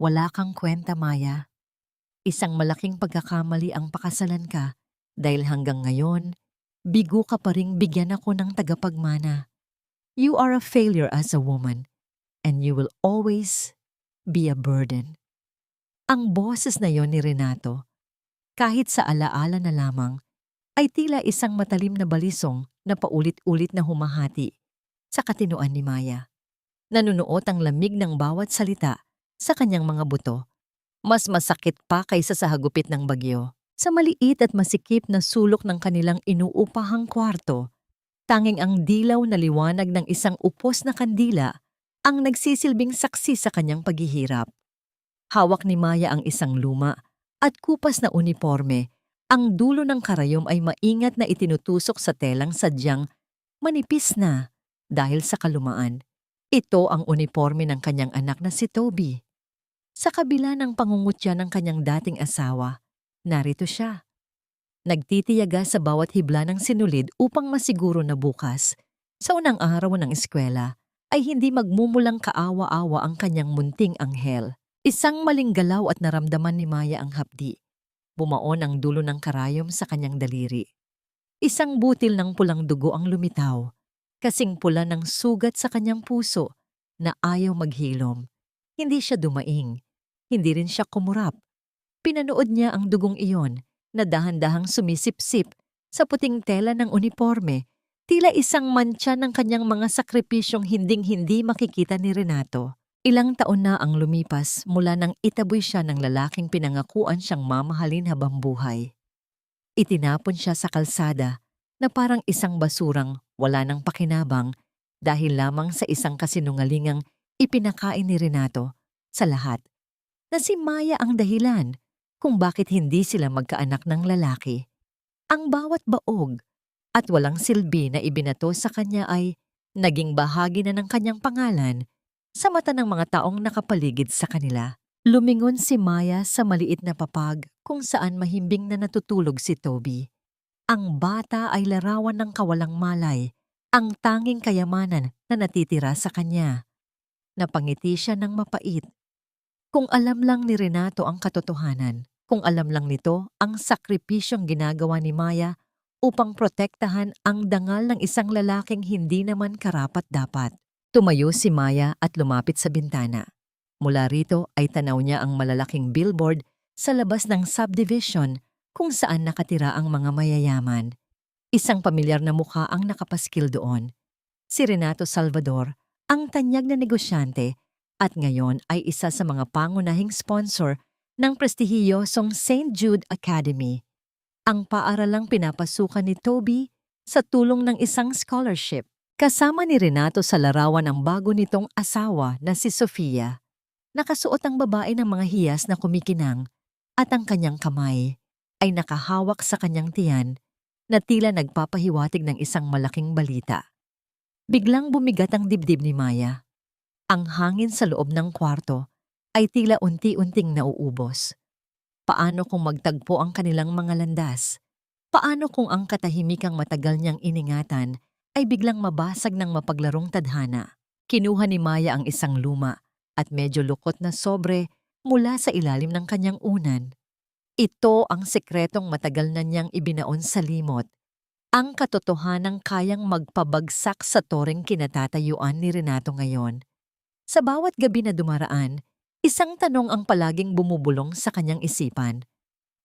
Wala kang kwenta, Maya. Isang malaking pagkakamali ang pakasalan ka dahil hanggang ngayon, bigo ka pa ring bigyan ako ng tagapagmana. You are a failure as a woman and you will always be a burden. Ang boses na yon ni Renato, kahit sa alaala na lamang, ay tila isang matalim na balisong na paulit-ulit na humahati sa katinoan ni Maya. Nanunuot ang lamig ng bawat salita sa kanyang mga buto. Mas masakit pa kaysa sa hagupit ng bagyo. Sa maliit at masikip na sulok ng kanilang inuupahang kwarto, tanging ang dilaw na liwanag ng isang upos na kandila ang nagsisilbing saksi sa kanyang paghihirap. Hawak ni Maya ang isang luma at kupas na uniforme. Ang dulo ng karayom ay maingat na itinutusok sa telang sadyang manipis na dahil sa kalumaan. Ito ang uniforme ng kanyang anak na si Toby. Sa kabila ng pangungutya ng kanyang dating asawa, narito siya. Nagtitiyaga sa bawat hibla ng sinulid upang masiguro na bukas, sa unang araw ng eskwela, ay hindi magmumulang kaawa-awa ang kanyang munting anghel. Isang maling galaw at naramdaman ni Maya ang hapdi. Bumaon ang dulo ng karayom sa kanyang daliri. Isang butil ng pulang dugo ang lumitaw, kasing pula ng sugat sa kanyang puso na ayaw maghilom. Hindi siya dumaing, hindi rin siya kumurap. Pinanood niya ang dugong iyon na dahan-dahang sumisipsip sa puting tela ng uniforme, tila isang mantsa ng kanyang mga sakripisyong hinding-hindi makikita ni Renato. Ilang taon na ang lumipas mula nang itaboy siya ng lalaking pinangakuan siyang mamahalin habang buhay. Itinapon siya sa kalsada na parang isang basurang wala nang pakinabang dahil lamang sa isang kasinungalingang ipinakain ni Renato sa lahat na si Maya ang dahilan kung bakit hindi sila magkaanak ng lalaki. Ang bawat baog at walang silbi na ibinato sa kanya ay naging bahagi na ng kanyang pangalan sa mata ng mga taong nakapaligid sa kanila. Lumingon si Maya sa maliit na papag kung saan mahimbing na natutulog si Toby. Ang bata ay larawan ng kawalang malay, ang tanging kayamanan na natitira sa kanya. Napangiti siya ng mapait. Kung alam lang ni Renato ang katotohanan, kung alam lang nito ang sakripisyong ginagawa ni Maya upang protektahan ang dangal ng isang lalaking hindi naman karapat-dapat. Tumayo si Maya at lumapit sa bintana. Mula rito ay tanaw niya ang malalaking billboard sa labas ng subdivision kung saan nakatira ang mga mayayaman. Isang pamilyar na mukha ang nakapaskil doon. Si Renato Salvador, ang tanyag na negosyante, at ngayon ay isa sa mga pangunahing sponsor ng prestihiyosong St. Jude Academy. Ang paaralang pinapasukan ni Toby sa tulong ng isang scholarship. Kasama ni Renato sa larawan ang bago nitong asawa na si Sofia. Nakasuot ang babae ng mga hiyas na kumikinang at ang kanyang kamay ay nakahawak sa kanyang tiyan na tila nagpapahiwatig ng isang malaking balita. Biglang bumigat ang dibdib ni Maya. Ang hangin sa loob ng kwarto ay tila unti-unting nauubos. Paano kung magtagpo ang kanilang mga landas? Paano kung ang katahimikang matagal niyang iningatan ay biglang mabasag ng mapaglarong tadhana? Kinuha ni Maya ang isang luma at medyo lukot na sobre mula sa ilalim ng kanyang unan. Ito ang sekretong matagal na niyang ibinaon sa limot. Ang katotohanang kayang magpabagsak sa toreng kinatatayuan ni Renato ngayon. Sa bawat gabi na dumaraan, isang tanong ang palaging bumubulong sa kanyang isipan.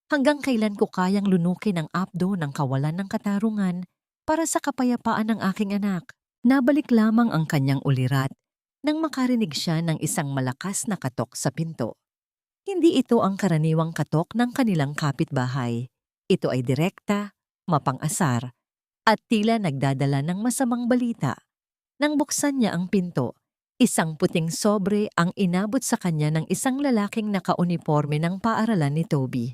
Hanggang kailan ko kayang lunukin ang apdo ng kawalan ng katarungan para sa kapayapaan ng aking anak? Nabalik lamang ang kanyang ulirat nang makarinig siya ng isang malakas na katok sa pinto. Hindi ito ang karaniwang katok ng kanilang kapitbahay. Ito ay direkta, mapang-asar, at tila nagdadala ng masamang balita. Nang buksan niya ang pinto, isang puting sobre ang inabot sa kanya ng isang lalaking nakauniforme ng paaralan ni Toby.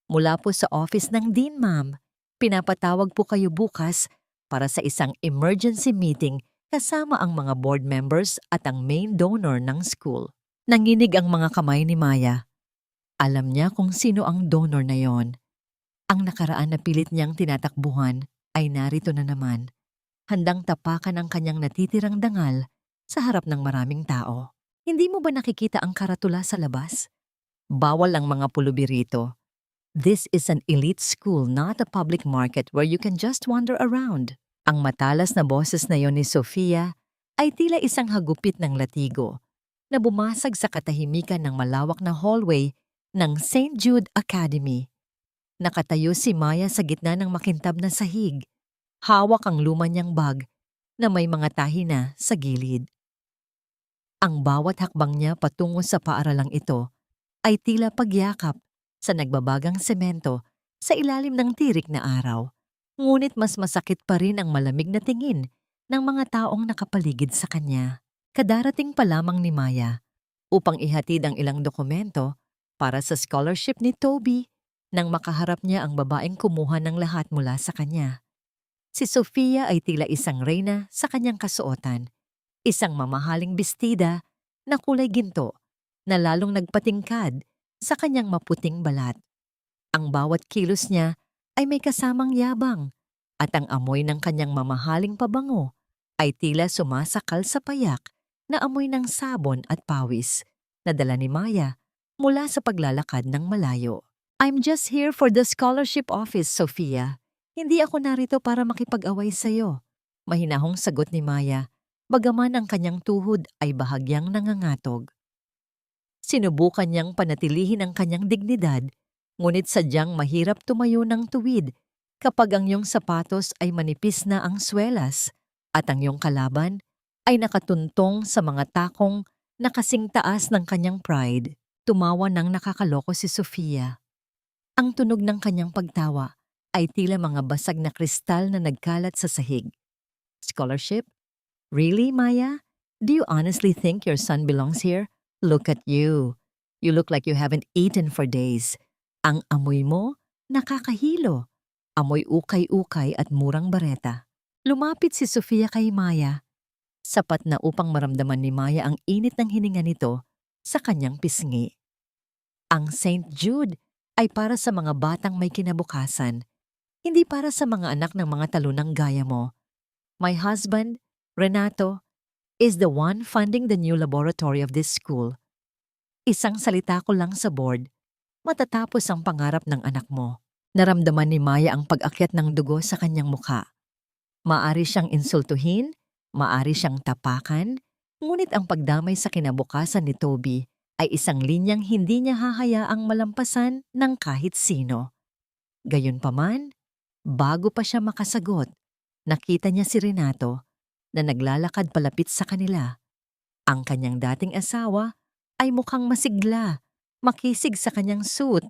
Mula po sa office ng Dean, ma'am. Pinapatawag po kayo bukas para sa isang emergency meeting kasama ang mga board members at ang main donor ng school. Nanginig ang mga kamay ni Maya. Alam niya kung sino ang donor na yon. Ang nakaraan na pilit niyang tinatakbuhan ay narito na naman, handang tapakan ang kanyang natitirang dangal sa harap ng maraming tao. Hindi mo ba nakikita ang karatula sa labas? Bawal ang mga pulubi rito. This is an elite school, not a public market where you can just wander around. Ang matalas na boses na yon ni Sofia ay tila isang hagupit ng latigo na bumasag sa katahimikan ng malawak na hallway ng St. Jude Academy. Nakatayo si Maya sa gitna ng makintab na sahig. Hawak ang luma niyang bag na may mga tahi na sa gilid. Ang bawat hakbang niya patungo sa paaralang ito ay tila pagyakap sa nagbabagang semento sa ilalim ng tirik na araw. Ngunit mas masakit pa rin ang malamig na tingin ng mga taong nakapaligid sa kanya. Kadarating pa lamang ni Maya upang ihatid ang ilang dokumento para sa scholarship ni Toby nang makaharap niya ang babaeng kumuha ng lahat mula sa kanya. Si Sofia ay tila isang reyna sa kanyang kasuotan, isang mamahaling bestida na kulay ginto na lalong nagpatingkad sa kanyang maputing balat. Ang bawat kilos niya ay may kasamang yabang at ang amoy ng kanyang mamahaling pabango ay tila sumasakal sa payak na amoy ng sabon at pawis na dala ni Maya mula sa paglalakad ng malayo. I'm just here for the scholarship office, Sofia. Hindi ako narito para makipag-away sa'yo. Mahinahong sagot ni Maya, bagaman ang kanyang tuhod ay bahagyang nangangatog. Sinubukan niyang panatilihin ang kanyang dignidad, ngunit sadyang mahirap tumayo ng tuwid kapag ang iyong sapatos ay manipis na ang swelas at ang iyong kalaban ay nakatuntong sa mga takong na kasing taas ng kanyang pride. Tumawa ng nakakaloko si Sofia. Ang tunog ng kanyang pagtawa ay tila mga basag na kristal na nagkalat sa sahig. Scholarship? Really, Maya? Do you honestly think your son belongs here? Look at you. You look like you haven't eaten for days. Ang amoy mo, nakakahilo. Amoy ukay-ukay at murang bareta. Lumapit si Sofia kay Maya. Sapat na upang maramdaman ni Maya ang init ng hininga nito sa kanyang pisngi. Ang St. Jude ay para sa mga batang may kinabukasan, hindi para sa mga anak ng mga talunang gaya mo. My husband, Renato, is the one funding the new laboratory of this school. Isang salita ko lang sa board, matatapos ang pangarap ng anak mo. Naramdaman ni Maya ang pag-akyat ng dugo sa kanyang mukha. Maari siyang insultuhin, maari siyang tapakan, ngunit ang pagdamay sa kinabukasan ni Toby ay isang linyang hindi niya hahayaang malampasan ng kahit sino. Gayunpaman, bago pa siya makasagot, nakita niya si Renato na naglalakad palapit sa kanila. Ang kanyang dating asawa ay mukhang masigla, makisig sa kanyang suit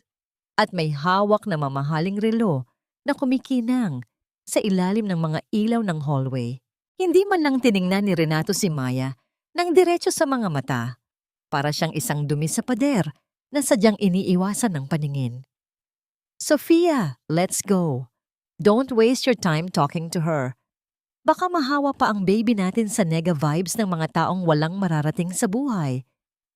at may hawak na mamahaling relo na kumikinang sa ilalim ng mga ilaw ng hallway. Hindi man lang tiningnan ni Renato si Maya nang diretso sa mga mata. Para siyang isang dumi sa pader na sadyang iniiwasan ng paningin. Sofia, let's go. Don't waste your time talking to her. Baka mahawa pa ang baby natin sa nega vibes ng mga taong walang mararating sa buhay,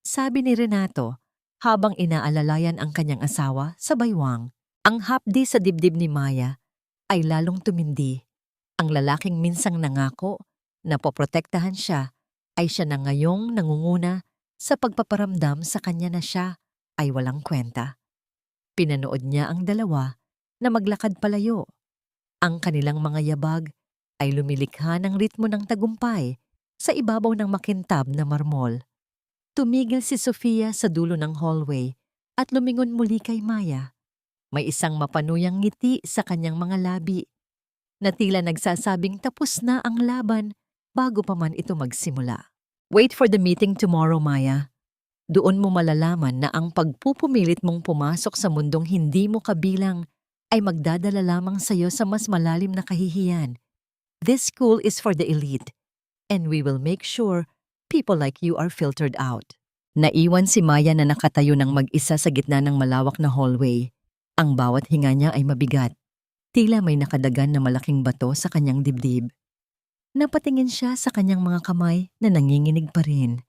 sabi ni Renato habang inaalalayan ang kanyang asawa sa baywang. Ang hapdi sa dibdib ni Maya ay lalong tumindi. Ang lalaking minsang nangako na poprotektahan siya ay siya na ngayong nangunguna sa pagpaparamdam sa kanya na siya ay walang kwenta. Pinanood niya ang dalawa na maglakad palayo. Ang kanilang mga yabag ay lumilikha ng ritmo ng tagumpay sa ibabaw ng makintab na marmol. Tumigil si Sofia sa dulo ng hallway at lumingon muli kay Maya. May isang mapanuyang ngiti sa kanyang mga labi na tila nagsasabing tapos na ang laban bago pa man ito magsimula. Wait for the meeting tomorrow, Maya. Doon mo malalaman na ang pagpupumilit mong pumasok sa mundong hindi mo kabilang ay magdadala lamang sa iyo sa mas malalim na kahihiyan. This school is for the elite, and we will make sure people like you are filtered out. Naiwan si Maya na nakatayo ng mag-isa sa gitna ng malawak na hallway. Ang bawat hinga niya ay mabigat. Tila may nakadagan na malaking bato sa kanyang dibdib. Napatingin siya sa kanyang mga kamay na nanginginig pa rin.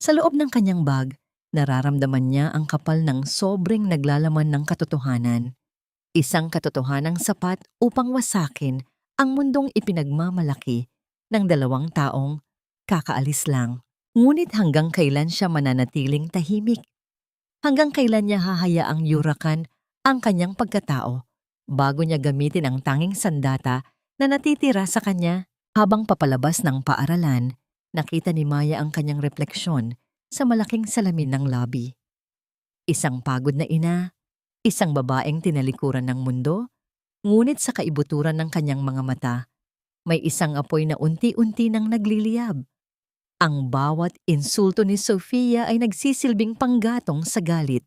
Sa loob ng kanyang bag, nararamdaman niya ang kapal ng sobrang naglalaman ng katotohanan. Isang katotohanang sapat upang wasakin ang mundong ipinagmamalaki ng dalawang taong kakaalis lang. Ngunit hanggang kailan siya mananatiling tahimik? Hanggang kailan niya hahayaang yurakan ang kanyang pagkatao bago niya gamitin ang tanging sandata na natitira sa kanya? Habang papalabas ng paaralan, nakita ni Maya ang kanyang refleksyon sa malaking salamin ng lobby. Isang pagod na ina, isang babaeng tinalikuran ng mundo, ngunit sa kaibuturan ng kanyang mga mata, may isang apoy na unti-unti nang nagliliyab. Ang bawat insulto ni Sofia ay nagsisilbing panggatong sa galit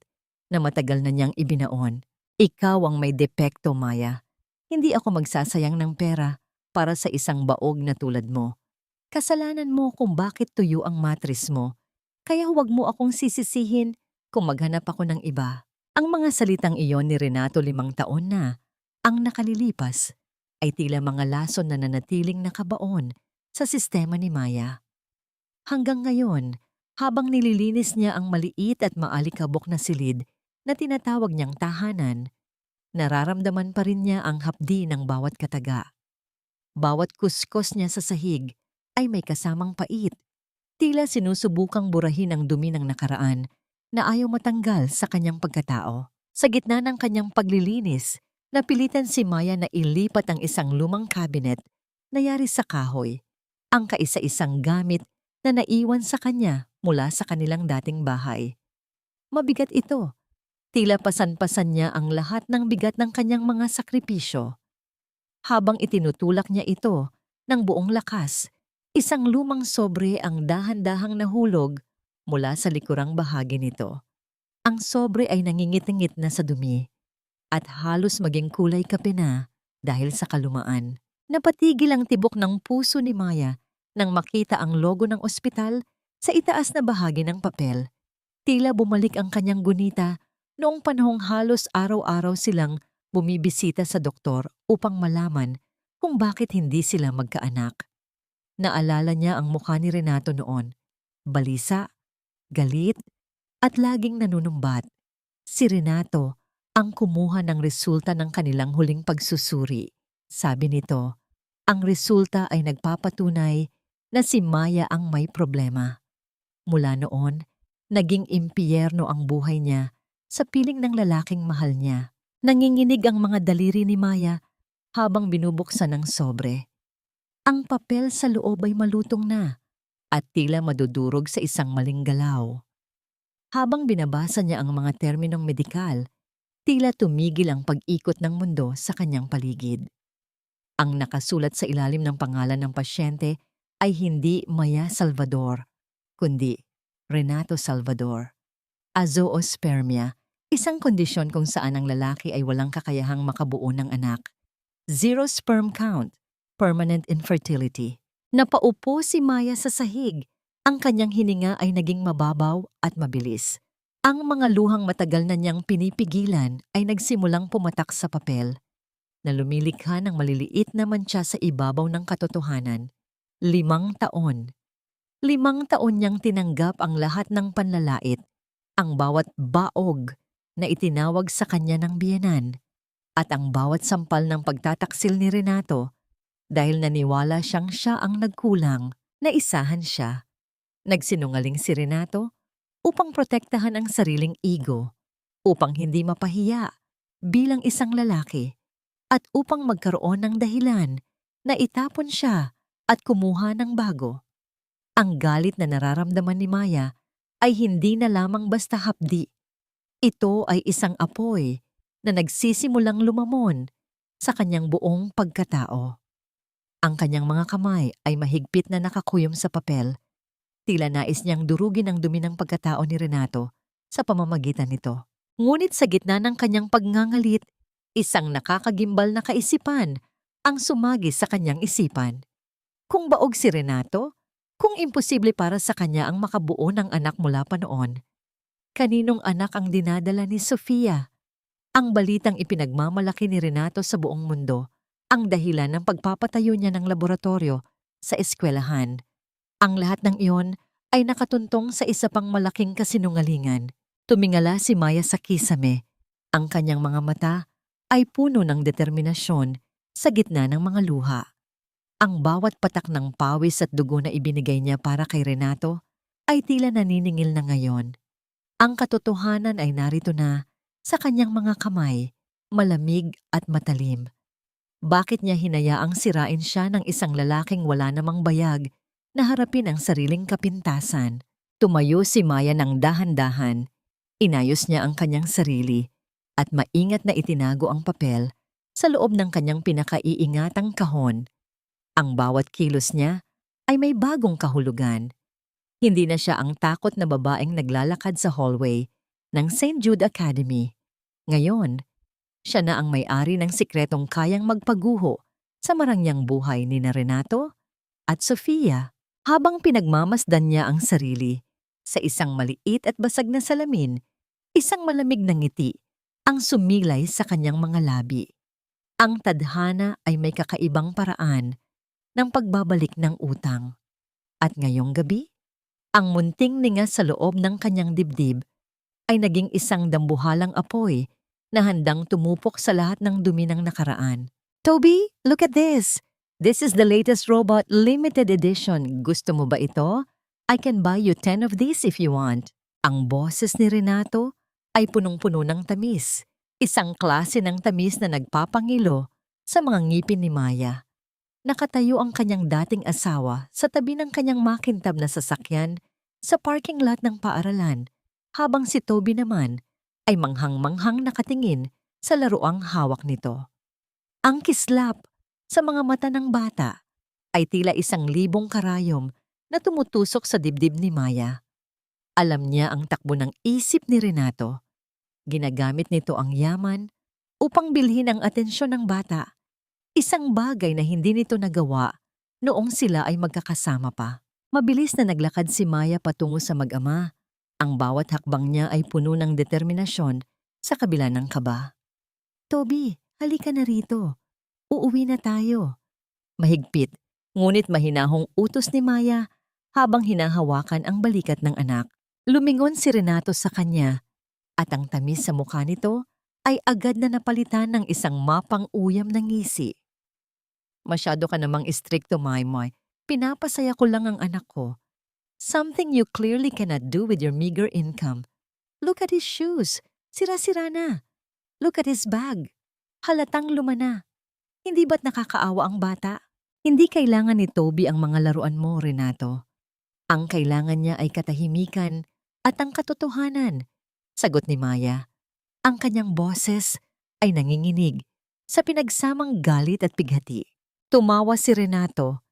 na matagal na niyang ibinaon. Ikaw ang may depekto, Maya. Hindi ako magsasayang ng pera para sa isang baog na tulad mo. Kasalanan mo kung bakit tuyo ang matris mo. Kaya huwag mo akong sisisihin kung maghanap ako ng iba. Ang mga salitang iyon ni Renato 5 taon na ang nakalilipas ay tila mga lason na nanatiling nakabaon sa sistema ni Maya. Hanggang ngayon, habang nililinis niya ang maliit at maalikabok na silid na tinatawag niyang tahanan, nararamdaman pa rin niya ang hapdi ng bawat kataga. Bawat kuskos niya sa sahig ay may kasamang pait. Tila sinusubukang burahin ang dumi ng nakaraan na ayaw matanggal sa kanyang pagkatao. Sa gitna ng kanyang paglilinis, napilitan si Maya na ilipat ang isang lumang cabinet na yari sa kahoy, ang kaisa-isang gamit na naiwan sa kanya mula sa kanilang dating bahay. Mabigat ito. Tila pasan-pasan niya ang lahat ng bigat ng kanyang mga sakripisyo. Habang itinutulak niya ito ng buong lakas, isang lumang sobre ang dahan-dahang nahulog mula sa likurang bahagi nito. Ang sobre ay nangingit-ngit na sa dumi at halos maging kulay kape na dahil sa kalumaan. Napatigil ang tibok ng puso ni Maya nang makita ang logo ng ospital sa itaas na bahagi ng papel. Tila bumalik ang kanyang gunita noong panahong halos araw-araw silang bumibisita sa doktor upang malaman kung bakit hindi sila magkaanak. Naalala niya ang mukha ni Renato noon. Balisa, galit, at laging nanunumbat. Si Renato ang kumuha ng resulta ng kanilang huling pagsusuri. Sabi nito, ang resulta ay nagpapatunay na si Maya ang may problema. Mula noon, naging impyerno ang buhay niya sa piling ng lalaking mahal niya. Nanginginig ang mga daliri ni Maya habang binubuksan ang sobre. Ang papel sa loob ay malutong na at tila madudurog sa isang maling galaw. Habang binabasa niya ang mga terminong medikal, tila tumigil ang pag-ikot ng mundo sa kanyang paligid. Ang nakasulat sa ilalim ng pangalan ng pasyente ay hindi Maya Salvador, kundi Renato Salvador. Azoospermia, isang kondisyon kung saan ang lalaki ay walang kakayahang makabuo ng anak. Zero sperm count, permanent infertility. Napaupo si Maya sa sahig. Ang kanyang hininga ay naging mababaw at mabilis. Ang mga luhang matagal na niyang pinipigilan ay nagsimulang pumatak sa papel na lumilikha ng maliliit na mantsa sa ibabaw ng katotohanan. 5 taon. 5 taon niyang tinanggap ang lahat ng panlalait, ang bawat baog na itinawag sa kanya ng biyenan, at ang bawat sampal ng pagtataksil ni Renato dahil naniwala siyang siya ang nagkulang na isahan siya. Nagsinungaling si Renato upang protektahan ang sariling ego, upang hindi mapahiya bilang isang lalaki, at upang magkaroon ng dahilan na itapon siya at kumuha ng bago. Ang galit na nararamdaman ni Maya ay hindi na lamang basta hapdi. Ito ay isang apoy na nagsisimulang lumamon sa kanyang buong pagkatao. Ang kanyang mga kamay ay mahigpit na nakakuyom sa papel. Tila nais niyang durugin ang dumi ng pagkatao ni Renato sa pamamagitan nito. Ngunit sa gitna ng kanyang pagngangalit, isang nakakagimbal na kaisipan ang sumagi sa kanyang isipan. Kung baog si Renato, kung imposible para sa kanya ang makabuo ng anak mula pa noon, kaninong anak ang dinadala ni Sofia? Ang balitang ipinagmamalaki ni Renato sa buong mundo ang dahilan ng pagpapatayo niya ng laboratorio sa eskwelahan. Ang lahat ng iyon ay nakatuntong sa isa pang malaking kasinungalingan. Tumingala si Maya sa kisame. Ang kanyang mga mata ay puno ng determinasyon sa gitna ng mga luha. Ang bawat patak ng pawis at dugo na ibinigay niya para kay Renato ay tila naniningil na ngayon. Ang katotohanan ay narito na sa kanyang mga kamay, malamig at matalim. Bakit niya hinayaang sirain siya ng isang lalaking wala namang bayag na harapin ang sariling kapintasan? Tumayo si Maya ng dahan-dahan. Inayos niya ang kanyang sarili at maingat na itinago ang papel sa loob ng kanyang pinakaiingatang kahon. Ang bawat kilos niya ay may bagong kahulugan. Hindi na siya ang takot na babaeng naglalakad sa hallway ng St. Jude Academy. Ngayon, siya na ang may-ari ng sikretong kayang magpaguho sa marangyang buhay ni Renato at Sofia. Habang pinagmamasdan niya ang sarili, sa isang maliit at basag na salamin, isang malamig na ngiti ang sumilay sa kanyang mga labi. Ang tadhana ay may kakaibang paraan ng pagbabalik ng utang. At ngayong gabi, ang munting ninga sa loob ng kanyang dibdib ay naging isang dambuhalang apoy na handang tumupok sa lahat ng dumi ng nakaraan. Toby, look at this! This is the latest robot limited edition. Gusto mo ba ito? I can buy you 10 of these if you want. Ang boses ni Renato ay punong-puno ng tamis. Isang klase ng tamis na nagpapangilo sa mga ngipin ni Maya. Nakatayo ang kanyang dating asawa sa tabi ng kanyang makintab na sasakyan sa parking lot ng paaralan, habang si Toby naman ay manghang-manghang nakatingin sa laruang hawak nito. Ang kislap sa mga mata ng bata ay tila 1,000 karayom na tumutusok sa dibdib ni Maya. Alam niya ang takbo ng isip ni Renato. Ginagamit nito ang yaman upang bilhin ang atensyon ng bata. Isang bagay na hindi nito nagawa noong sila ay magkakasama pa. Mabilis na naglakad si Maya patungo sa mag-ama. Ang bawat hakbang niya ay puno ng determinasyon sa kabila ng kaba. Toby, halika na rito. Uuwi na tayo. Mahigpit, ngunit mahinahong utos ni Maya habang hinahawakan ang balikat ng anak. Lumingon si Renato sa kanya at ang tamis sa mukha nito ay agad na napalitan ng isang mapang-uyam na ngisi. Masyado ka namang istrikto, Maymay. Pinapasaya ko lang ang anak ko. Something you clearly cannot do with your meager income. Look at his shoes. Sira-sira na. Look at his bag. Halatang luma na. Hindi ba't nakakaawa ang bata? Hindi kailangan ni Toby ang mga laruan mo, Renato. Ang kailangan niya ay katahimikan at ang katotohanan. Sagot ni Maya. Ang kanyang boses ay nanginginig sa pinagsamang galit at bighati. Tumawa si Renato,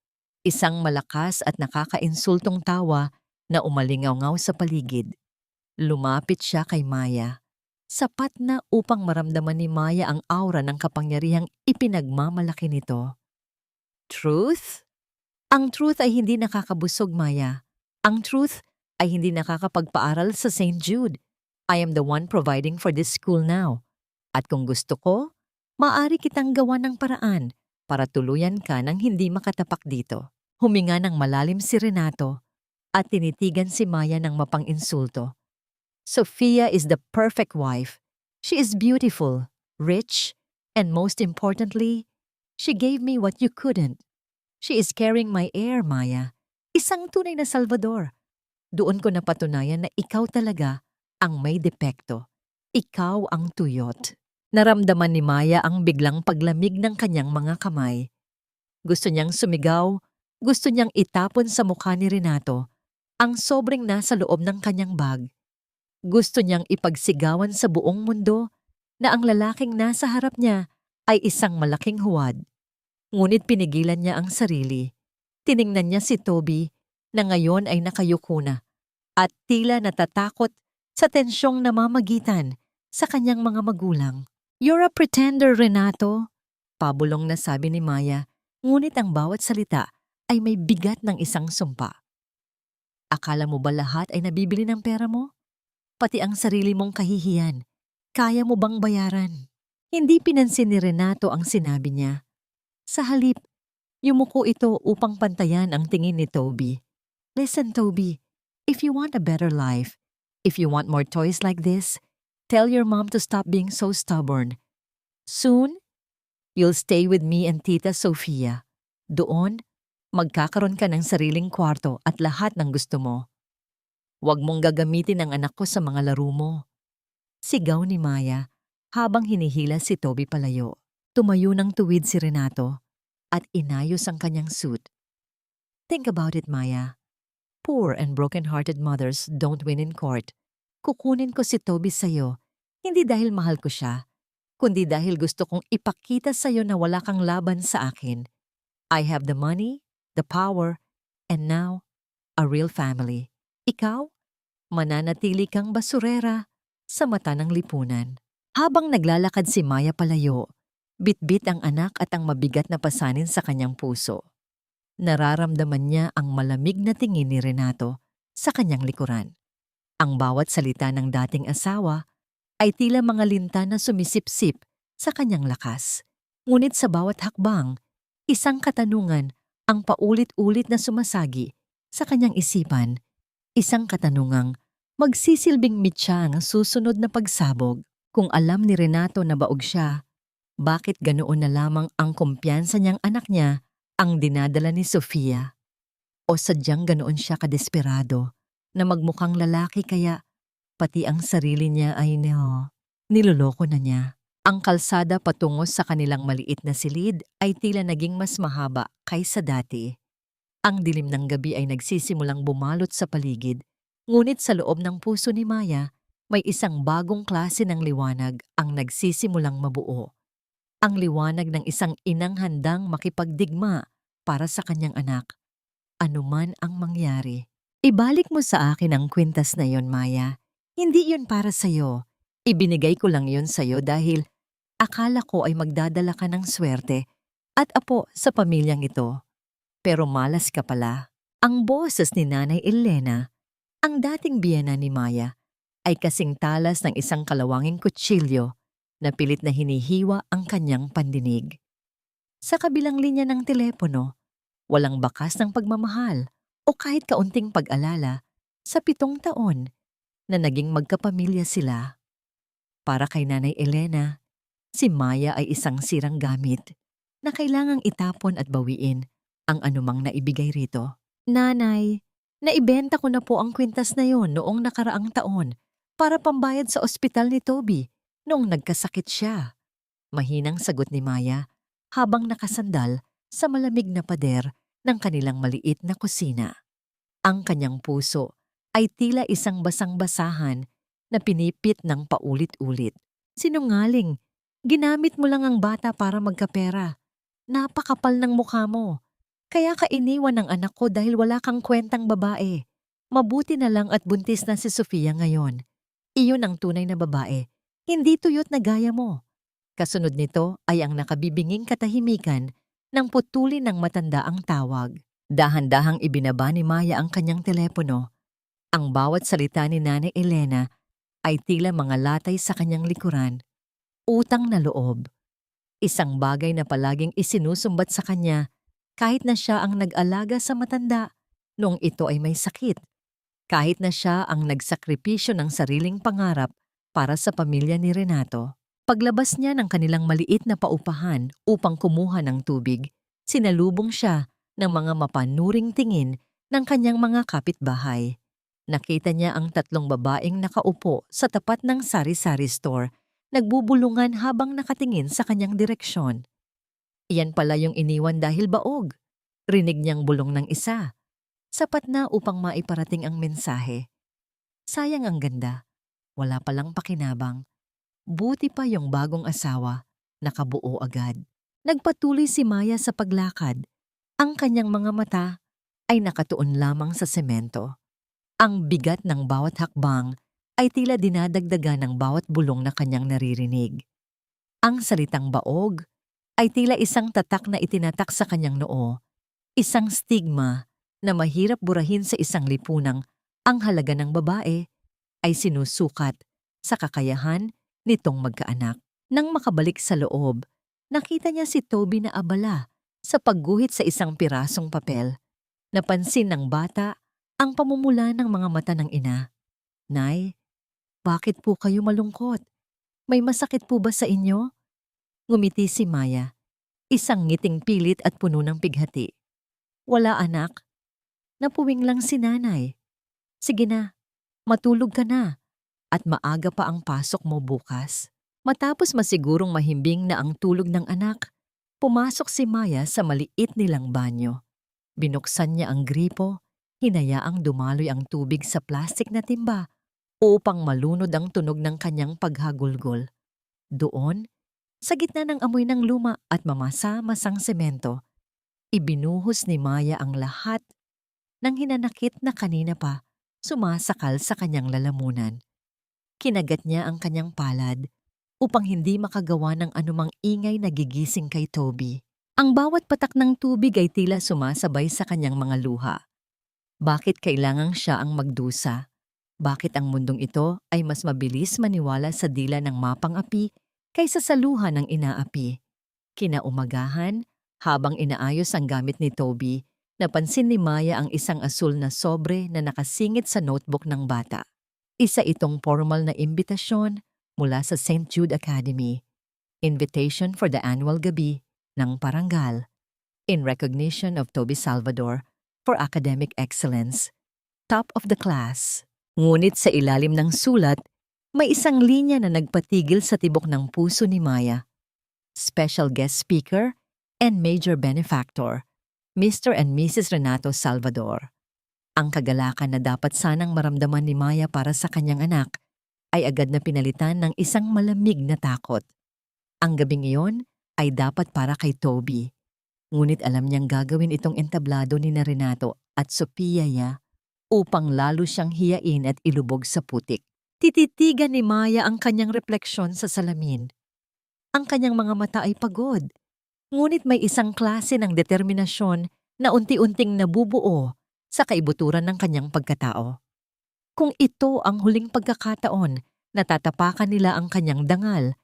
isang malakas at nakakainsultong tawa na umalingaw-ngaw sa paligid. Lumapit siya kay Maya. Sapat na upang maramdaman ni Maya ang aura ng kapangyarihang ipinagmamalaki nito. Truth? Ang truth ay hindi nakakabusog, Maya. Ang truth ay hindi nakakapagpaaral sa St. Jude. I am the one providing for this school now. At kung gusto ko, maaari kitang gawa ng paraan para tuluyan ka ng hindi makatapak dito. Huminga ng malalim si Renato at tinitigan si Maya ng mapang-insulto. Sofia is the perfect wife. She is beautiful, rich, and most importantly, she gave me what you couldn't. She is carrying my heir, Maya. Isang tunay na Salvador. Doon ko napatunayan na ikaw talaga ang may depekto. Ikaw ang tuyot. Naramdaman ni Maya ang biglang paglamig ng kanyang mga kamay. Gusto niyang sumigaw, gusto niyang itapon sa mukha ni Renato ang sobrang nasa loob ng kanyang bag. Gusto niyang ipagsigawan sa buong mundo na ang lalaking nasa harap niya ay isang malaking huwad. Ngunit pinigilan niya ang sarili. Tiningnan niya si Toby na ngayon ay nakayuko na at tila natatakot sa tensyong namamagitan sa kanyang mga magulang. You're a pretender, Renato, pabulong na sabi ni Maya, ngunit ang bawat salita ay may bigat ng isang sumpa. Akala mo ba lahat ay nabibili ng pera mo? Pati ang sarili mong kahihiyan, kaya mo bang bayaran? Hindi pinansin ni Renato ang sinabi niya. Sa halip, yumuko ito upang pantayan ang tingin ni Toby. Listen, Toby, if you want a better life, if you want more toys like this, tell your mom to stop being so stubborn. Soon, you'll stay with me and Tita Sofia. Doon, magkakaroon ka ng sariling kwarto at lahat ng gusto mo. Huwag mong gagamitin ang anak ko sa mga laro mo. Sigaw ni Maya habang hinihila si Toby palayo. Tumayo ng tuwid si Renato at inayos ang kanyang suit. Think about it, Maya. Poor and broken-hearted mothers don't win in court. Kukunin ko si Toby sa'yo, hindi dahil mahal ko siya, kundi dahil gusto kong ipakita sa'yo na wala kang laban sa akin. I have the money, the power, and now, a real family. Ikaw, mananatili kang basurera sa mata ng lipunan. Habang naglalakad si Maya palayo, bitbit ang anak at ang mabigat na pasanin sa kanyang puso. Nararamdaman niya ang malamig na tingin ni Renato sa kanyang likuran. Ang bawat salita ng dating asawa ay tila mga linta na sumisipsip sa kanyang lakas. Ngunit sa bawat hakbang, isang katanungan ang paulit-ulit na sumasagi sa kanyang isipan. Isang katanungang magsisilbing mitya ang susunod na pagsabog. Kung alam ni Renato na baog siya, bakit ganoon na lamang ang kumpiyansa niyang anak niya ang dinadala ni Sofia? O sadyang ganoon siya kadesperado na magmukhang lalaki kaya pati ang sarili niya ay niloloko na niya. Ang kalsada patungo sa kanilang maliit na silid ay tila naging mas mahaba kaysa dati. Ang dilim ng gabi ay nagsisimulang bumalot sa paligid, ngunit sa loob ng puso ni Maya, may isang bagong klase ng liwanag ang nagsisimulang mabuo. Ang liwanag ng isang inang handang makipagdigma para sa kanyang anak. Anuman ang mangyari. Ibalik mo sa akin ang kwintas na yon, Maya. Hindi yun para sa'yo. Ibinigay ko lang yun sa'yo dahil akala ko ay magdadala ka ng swerte at apo sa pamilyang ito. Pero malas ka pala. Ang boses ni Nanay Elena, ang dating biyana ni Maya, ay kasing talas ng isang kalawanging kutsilyo na pilit na hinihiwa ang kanyang pandinig. Sa kabilang linya ng telepono, walang bakas ng pagmamahal o kahit kaunting pag-alala sa 7 taon na naging magkapamilya sila. Para kay Nanay Elena, si Maya ay isang sirang gamit na kailangang itapon at bawiin ang anumang naibigay rito. Nanay, naibenta ko na po ang kwintas na yon noong nakaraang taon para pambayad sa ospital ni Toby noong nagkasakit siya. Mahinang sagot ni Maya habang nakasandal sa malamig na pader ng kanilang maliit na kusina. Ang kanyang puso ay tila isang basang-basahan na pinipit ng paulit-ulit. Sinungaling, ginamit mo lang ang bata para magkapera. Napakapal ng mukha mo. Kaya ka iniwan ng anak ko dahil wala kang kwentang babae. Mabuti na lang at buntis na si Sofia ngayon. Iyon ang tunay na babae, hindi tuyot na gaya mo. Kasunod nito ay ang nakabibinging katahimikan ng putulin ng matanda ang tawag. Dahan-dahang ibinaba ni Maya ang kanyang telepono. Ang bawat salita ni Nanay Elena ay tila mga latay sa kanyang likuran. Utang na loob. Isang bagay na palaging isinusumbat sa kanya kahit na siya ang nag-alaga sa matanda noong ito ay may sakit. Kahit na siya ang nagsakripisyo ng sariling pangarap para sa pamilya ni Renato. Paglabas niya ng kanilang maliit na paupahan upang kumuha ng tubig, sinalubong siya ng mga mapanuring tingin ng kanyang mga kapitbahay. Nakita niya ang 3 babaeng nakaupo sa tapat ng sari-sari store, nagbubulungan habang nakatingin sa kanyang direksyon. Iyan pala yung iniwan dahil baog. Rinig niyang bulong ng isa. Sapat na upang maiparating ang mensahe. Sayang ang ganda. Wala palang pakinabang. Buti pa yung bagong asawa, nakabuo agad. Nagpatuloy si Maya sa paglakad. Ang kanyang mga mata ay nakatuon lamang sa semento. Ang bigat ng bawat hakbang ay tila dinadagdagan ng bawat bulong na kanyang naririnig. Ang salitang baog ay tila isang tatak na itinatak sa kanyang noo. Isang stigma na mahirap burahin sa isang lipunang ang halaga ng babae ay sinusukat sa kakayahan nitong magkaanak. Nang makabalik sa loob, nakita niya si Toby na abala sa pagguhit sa isang pirasong papel. Napansin ng bata ang pamumula ng mga mata ng ina. Nay, bakit po kayo malungkot? May masakit po ba sa inyo? Ngumiti si Maya, isang ngiting pilit at puno ng pighati. Wala anak. Napuwing lang si nanay. Sige na, Matulog ka na at maaga pa ang pasok mo bukas. Matapos masigurong mahimbing na ang tulog ng anak, pumasok si Maya sa maliit nilang banyo. Binuksan niya ang gripo, hinayaang dumaloy ang tubig sa plastik na timba upang malunod ang tunog ng kanyang paghagulgol. Doon, sa gitna ng amoy ng luma at mamasa-masang semento, ibinuhos ni Maya ang lahat ng hinanakit na kanina pa sumasakal sa kanyang lalamunan. Kinagat niya ang kanyang palad upang hindi makagawa ng anumang ingay na gigising kay Toby. Ang bawat patak ng tubig ay tila sumasabay sa kanyang mga luha. Bakit kailangang siya ang magdusa? Bakit ang mundong ito ay mas mabilis maniwala sa dila ng mapang-api kaysa sa luha ng inaapi? Kinaumagahan, habang inaayos ang gamit ni Toby, napansin ni Maya ang isang asul na sobre na nakasingit sa notebook ng bata. Isa itong formal na imbitasyon mula sa St. Jude Academy. Invitation for the annual gabi ng parangal in recognition of Toby Salvador for academic excellence. Top of the class. Ngunit sa ilalim ng sulat, may isang linya na nagpatigil sa tibok ng puso ni Maya. Special guest speaker and major benefactor, Mr. and Mrs. Renato Salvador. Ang kagalakan na dapat sanang maramdaman ni Maya para sa kanyang anak ay agad na pinalitan ng isang malamig na takot. Ang gabing iyon ay dapat para kay Toby. Ngunit alam niyang gagawin itong entablado ni Renato at Sophia upang lalo siyang hiyain at ilubog sa putik. Tititigan ni Maya ang kanyang refleksyon sa salamin. Ang kanyang mga mata ay pagod, ngunit may isang klase ng determinasyon na unti-unting nabubuo sa kaibuturan ng kanyang pagkatao. Kung ito ang huling pagkakataon na tatapakan nila ang kanyang dangal,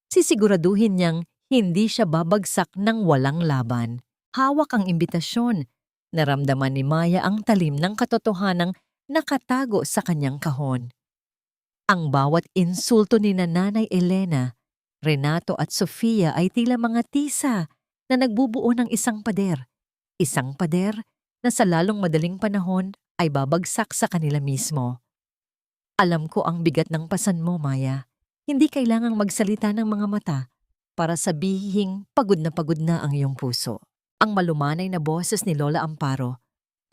sisiguraduhin niyang hindi siya babagsak ng walang laban. Hawak ang imbitasyon. Naramdaman ni Maya ang talim ng katotohanang nakatago sa kanyang kahon. Ang bawat insulto ni Nanay Elena, Renato at Sofia ay tila mga tisa na nagbubuo ng isang pader. Isang pader na sa lalong madaling panahon ay babagsak sa kanila mismo. Alam ko ang bigat ng pasan mo, Maya. Hindi kailangang magsalita ng mga mata para sabihing pagod na ang iyong puso. Ang malumanay na boses ni Lola Amparo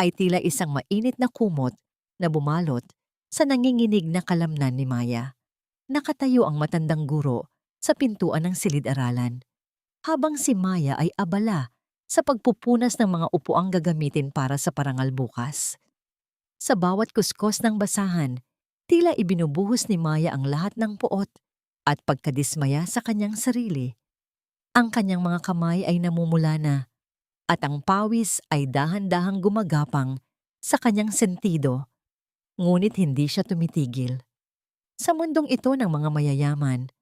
ay tila isang mainit na kumot na bumalot sa nanginginig na kalamnan ni Maya. Nakatayo ang matandang guro sa pintuan ng silid-aralan, habang si Maya ay abala sa pagpupunas ng mga upuang gagamitin para sa parangal bukas. Sa bawat kuskos ng basahan, tila ibinubuhos ni Maya ang lahat ng puot at pagkadismaya sa kanyang sarili. Ang kanyang mga kamay ay namumula na at ang pawis ay dahan-dahang gumagapang sa kanyang sentido, ngunit hindi siya tumitigil. Sa mundong ito ng mga mayayaman,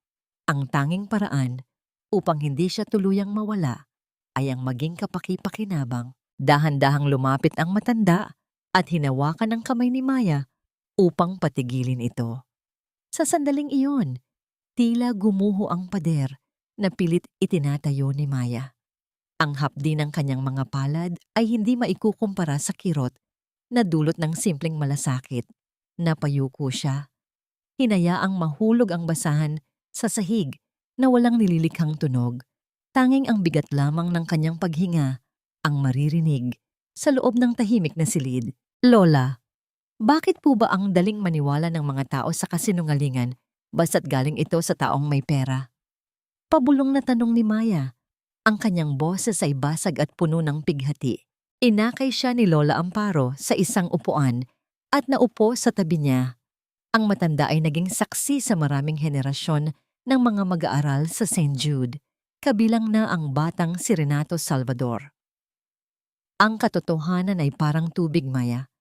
ang tanging paraan upang hindi siya tuluyang mawala ay ang maging kapaki-pakinabang. Dahan-dahang lumapit ang matanda at hinawakan ang kamay ni Maya upang patigilin ito. Sa sandaling iyon, tila gumuho ang pader na pilit itinatayo ni Maya. Ang hapdi ng kanyang mga palad ay hindi maikukumpara sa kirot na dulot ng simpleng malasakit. Napayuko siya. Hinayaang mahulog ang basahan sa sahig na walang nililikhang tunog. Tanging ang bigat lamang ng kanyang paghinga ang maririnig sa loob ng tahimik na silid. Lola, bakit po ba ang daling maniwala ng mga tao sa kasinungalingan basta't galing ito sa taong may pera? Pabulong na tanong ni Maya. Ang kanyang boses ay basag at puno ng pighati. Inakay siya ni Lola Amparo sa isang upuan at naupo sa tabi niya. Ang matanda ay naging saksi sa maraming henerasyon ng mga mag-aaral sa St. Jude, kabilang na ang batang si Renato Salvador. Ang katotohanan ay parang tubig, Maya.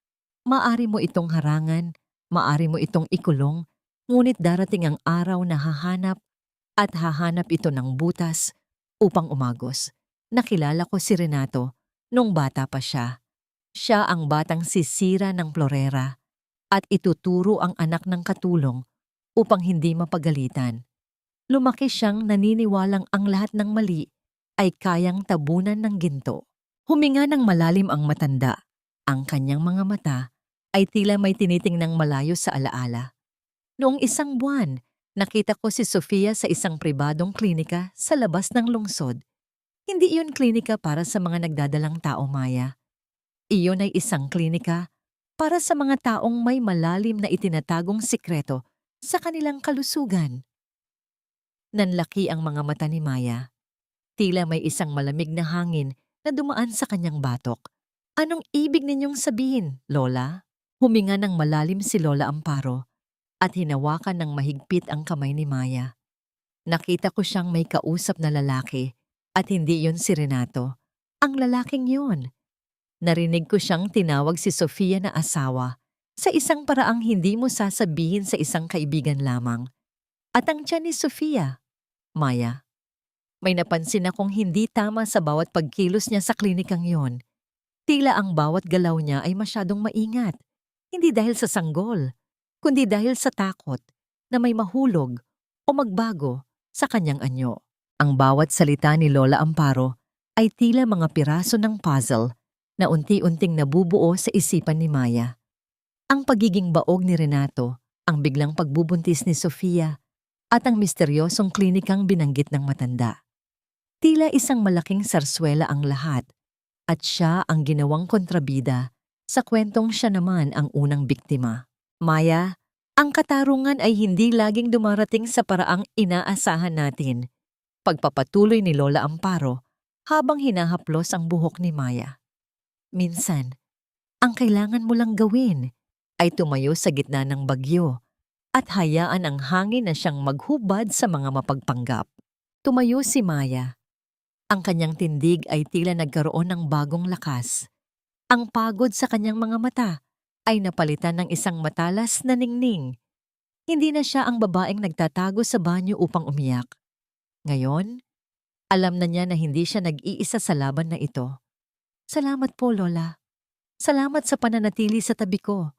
Maari mo itong harangan, maari mo itong ikulong, ngunit darating ang araw na hahanap ito ng butas upang umagos. Nakilala ko si Renato nung bata pa siya. Siya ang batang sisira ng Florera at ituturo ang anak ng katulong upang hindi mapagalitan. Lumaki siyang naniniwalang ang lahat ng mali ay kayang tabunan ng ginto. Huminga ng malalim ang matanda. Ang kanyang mga mata ay tila may tinitingnang malayo sa alaala. Noong isang buwan, nakita ko si Sofia sa isang pribadong klinika sa labas ng lungsod. Hindi iyon klinika para sa mga nagdadalang tao, Maya. Iyon ay isang klinika para sa mga taong may malalim na itinatagong sikreto sa kanilang kalusugan. Nanlaki ang mga mata ni Maya. Tila may isang malamig na hangin na dumaan sa kanyang batok. Anong ibig ninyong sabihin, Lola? Huminga ng malalim si Lola Amparo at hinawakan ng mahigpit ang kamay ni Maya. Nakita ko siyang may kausap na lalaki at hindi yon si Renato. Ang lalaking yon. Narinig ko siyang tinawag si Sofia na asawa sa isang paraang hindi mo sasabihin sa isang kaibigan lamang. At ang tiyan ni Sofia, Maya. May napansin akong hindi tama sa bawat pagkilos niya sa klinikang yon. Tila ang bawat galaw niya ay masyadong maingat. Hindi dahil sa sanggol, kundi dahil sa takot na may mahulog o magbago sa kanyang anyo. Ang bawat salita ni Lola Amparo ay tila mga piraso ng puzzle na unti-unting nabubuo sa isipan ni Maya. Ang pagiging baog ni Renato, ang biglang pagbubuntis ni Sofia, at ang misteryosong klinikang binanggit ng matanda. Tila isang malaking sarswela ang lahat, at siya ang ginawang kontrabida sa kwentong siya naman ang unang biktima. Maya, ang katarungan ay hindi laging dumarating sa paraang inaasahan natin. Pagpapatuloy ni Lola Amparo habang hinahaplos ang buhok ni Maya. Minsan, ang kailangan mo lang gawin ay tumayo sa gitna ng bagyo at hayaan ang hangin na siyang maghubad sa mga mapagpanggap. Tumayo si Maya. Ang kanyang tindig ay tila nagkaroon ng bagong lakas. Ang pagod sa kanyang mga mata ay napalitan ng isang matalas na ningning. Hindi na siya ang babaeng nagtatago sa banyo upang umiyak. Ngayon, alam na niya na hindi siya nag-iisa sa laban na ito. Salamat po, Lola. Salamat sa pananatili sa tabi ko,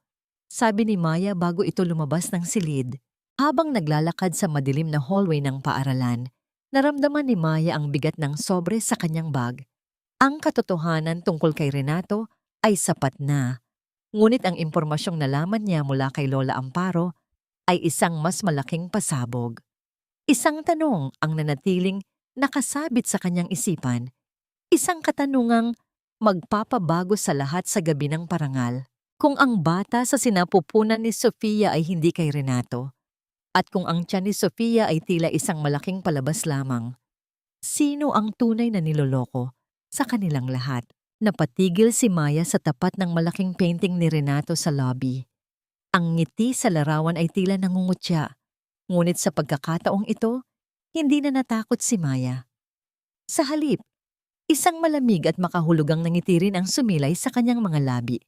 sabi ni Maya bago ito lumabas ng silid. Habang naglalakad sa madilim na hallway ng paaralan, naramdaman ni Maya ang bigat ng sobre sa kanyang bag. Ang katotohanan tungkol kay Renato ay sapat na. Ngunit ang impormasyong nalaman niya mula kay Lola Amparo ay isang mas malaking pasabog. Isang tanong ang nanatiling nakasabit sa kanyang isipan. Isang katanungang magpapabago sa lahat sa gabi ng parangal. Kung ang bata sa sinapupunan ni Sofia ay hindi kay Renato, at kung ang tiyan ni Sofia ay tila isang malaking palabas lamang, sino ang tunay na niloloko sa kanilang lahat? Napatigil si Maya sa tapat ng malaking painting ni Renato sa lobby. Ang ngiti sa larawan ay tila nangungutya, ngunit sa pagkakataong ito, hindi na natakot si Maya. Sa halip, isang malamig at makahulugang ngiti rin ang sumilay sa kanyang mga labi.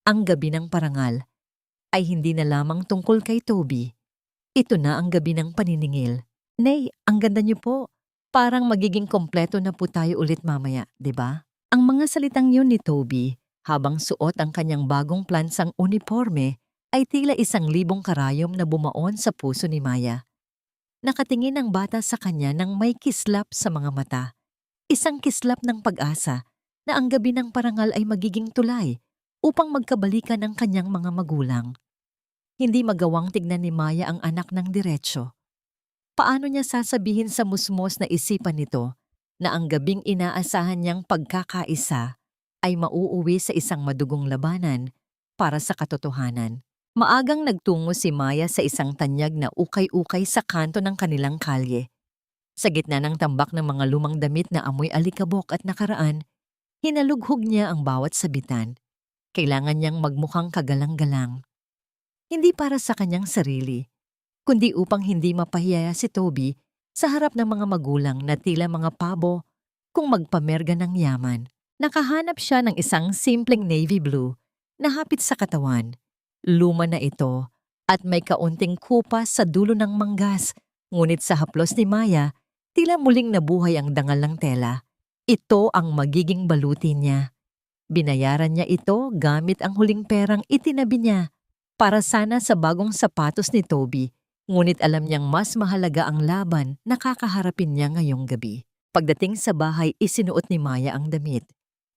Ang gabi ng parangal ay hindi na lamang tungkol kay Toby. Ito na ang gabi ng paniningil. Nay, ang ganda niyo po. Parang magiging kompleto na po tayo ulit mamaya, di ba? Ang mga salitang yun ni Toby, habang suot ang kanyang bagong plansang uniforme, ay tila 1,000 karayom na bumaon sa puso ni Maya. Nakatingin ang bata sa kanya nang may kislap sa mga mata. Isang kislap ng pag-asa na ang gabi ng parangal ay magiging tulay upang magkabalikan ang kanyang mga magulang. Hindi magawang tignan ni Maya ang anak ng diretsyo. Paano niya sasabihin sa musmos na isipan nito na ang gabing inaasahan niyang pagkakaisa ay mauuwi sa isang madugong labanan para sa katotohanan? Maagang nagtungo si Maya sa isang tanyag na ukay-ukay sa kanto ng kanilang kalye. Sa gitna ng tambak ng mga lumang damit na amoy alikabok at nakaraan, hinalughog niya ang bawat sabitan. Kailangan niyang magmukhang kagalang-galang. Hindi para sa kanyang sarili, kundi upang hindi mapahiya si Toby sa harap ng mga magulang na tila mga pabo kung magpamerga ng yaman. Nakahanap siya ng isang simpleng navy blue na hapit sa katawan. Luma na ito at may kaunting kupas sa dulo ng manggas, ngunit sa haplos ni Maya, tila muling nabuhay ang dangal ng tela. Ito ang magiging balutin niya. Binayaran niya ito gamit ang huling perang itinabi niya para sana sa bagong sapatos ni Toby, ngunit alam niyang mas mahalaga ang laban na kakaharapin niya ngayong gabi. Pagdating sa bahay, isinuot ni Maya ang damit.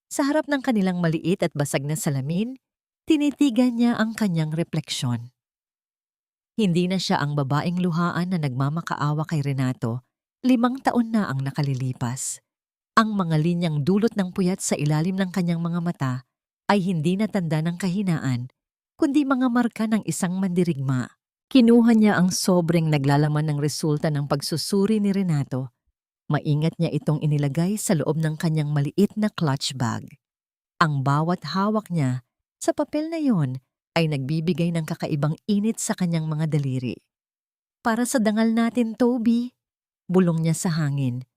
Sa harap ng kanilang maliit at basag na salamin, Tinitigan niya ang kanyang refleksyon. Hindi na siya ang babaeng luhaan na nagmamakaawa kay Renato. 5 taon na ang nakalilipas. Ang mga linyang dulot ng puyat sa ilalim ng kanyang mga mata ay hindi na tanda ng kahinaan, kundi mga marka ng isang mandirigma. Kinuha niya ang sobreng naglalaman ng resulta ng pagsusuri ni Renato. Maingat niya itong inilagay sa loob ng kanyang maliit na clutch bag. Ang bawat hawak niya sa papel na yon ay nagbibigay ng kakaibang init sa kanyang mga daliri. Para sa dangal natin, Toby, bulong niya sa hangin.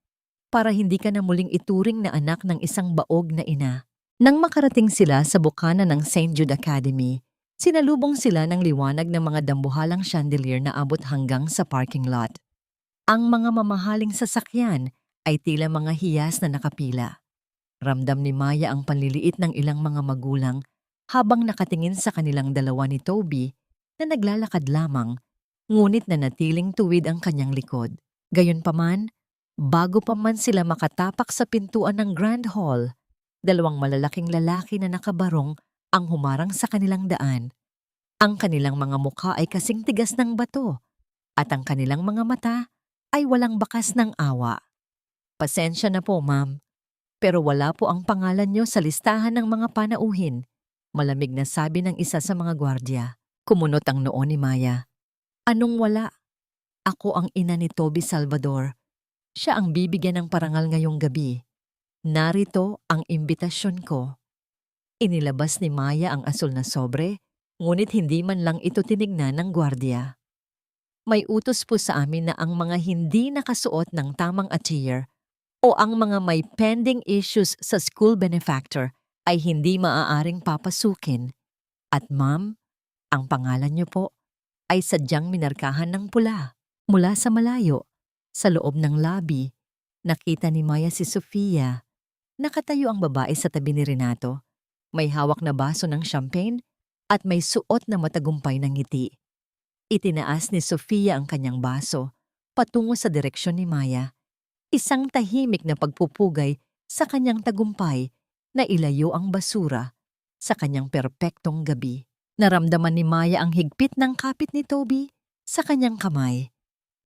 Para hindi ka na muling ituring na anak ng isang baog na ina. Nang makarating sila sa bukana ng St. Jude Academy, sinalubong sila ng liwanag ng mga dambuhalang chandelier na abot hanggang sa parking lot. Ang mga mamahaling sasakyan ay tila mga hiyas na nakapila. Ramdam ni Maya ang panliliit ng ilang mga magulang habang nakatingin sa kanilang dalawa ni Toby na naglalakad lamang, ngunit nanatiling tuwid ang kanyang likod. Gayunpaman, bago pa man sila makatapak sa pintuan ng Grand Hall, 2 malalaking lalaki na nakabarong ang humarang sa kanilang daan. Ang kanilang mga mukha ay kasing tigas ng bato at ang kanilang mga mata ay walang bakas ng awa. Pasensya na po, ma'am, pero wala po ang pangalan niyo sa listahan ng mga panauhin, malamig na sabi ng isa sa mga gwardya. Kumunot ang noo ni Maya. Anong wala? Ako ang ina ni Toby Salvador. Siya ang bibigyan ng parangal ngayong gabi. Narito ang imbitasyon ko. Inilabas ni Maya ang asul na sobre, ngunit hindi man lang ito tinignan ng gwardya. May utos po sa amin na ang mga hindi nakasuot ng tamang attire o ang mga may pending issues sa school benefactor ay hindi maaaring papasukin. At ma'am, ang pangalan niyo po ay sadyang minarkahan ng pula. Mula sa malayo, sa loob ng lobby, nakita ni Maya si Sofia. Nakatayo ang babae sa tabi ni Renato. May hawak na baso ng champagne at may suot na matagumpay ng ngiti. Itinaas ni Sofia ang kanyang baso patungo sa direksyon ni Maya. Isang tahimik na pagpupugay sa kanyang tagumpay na ilayo ang basura sa kanyang perpektong gabi. Naramdaman ni Maya ang higpit ng kapit ni Toby sa kanyang kamay.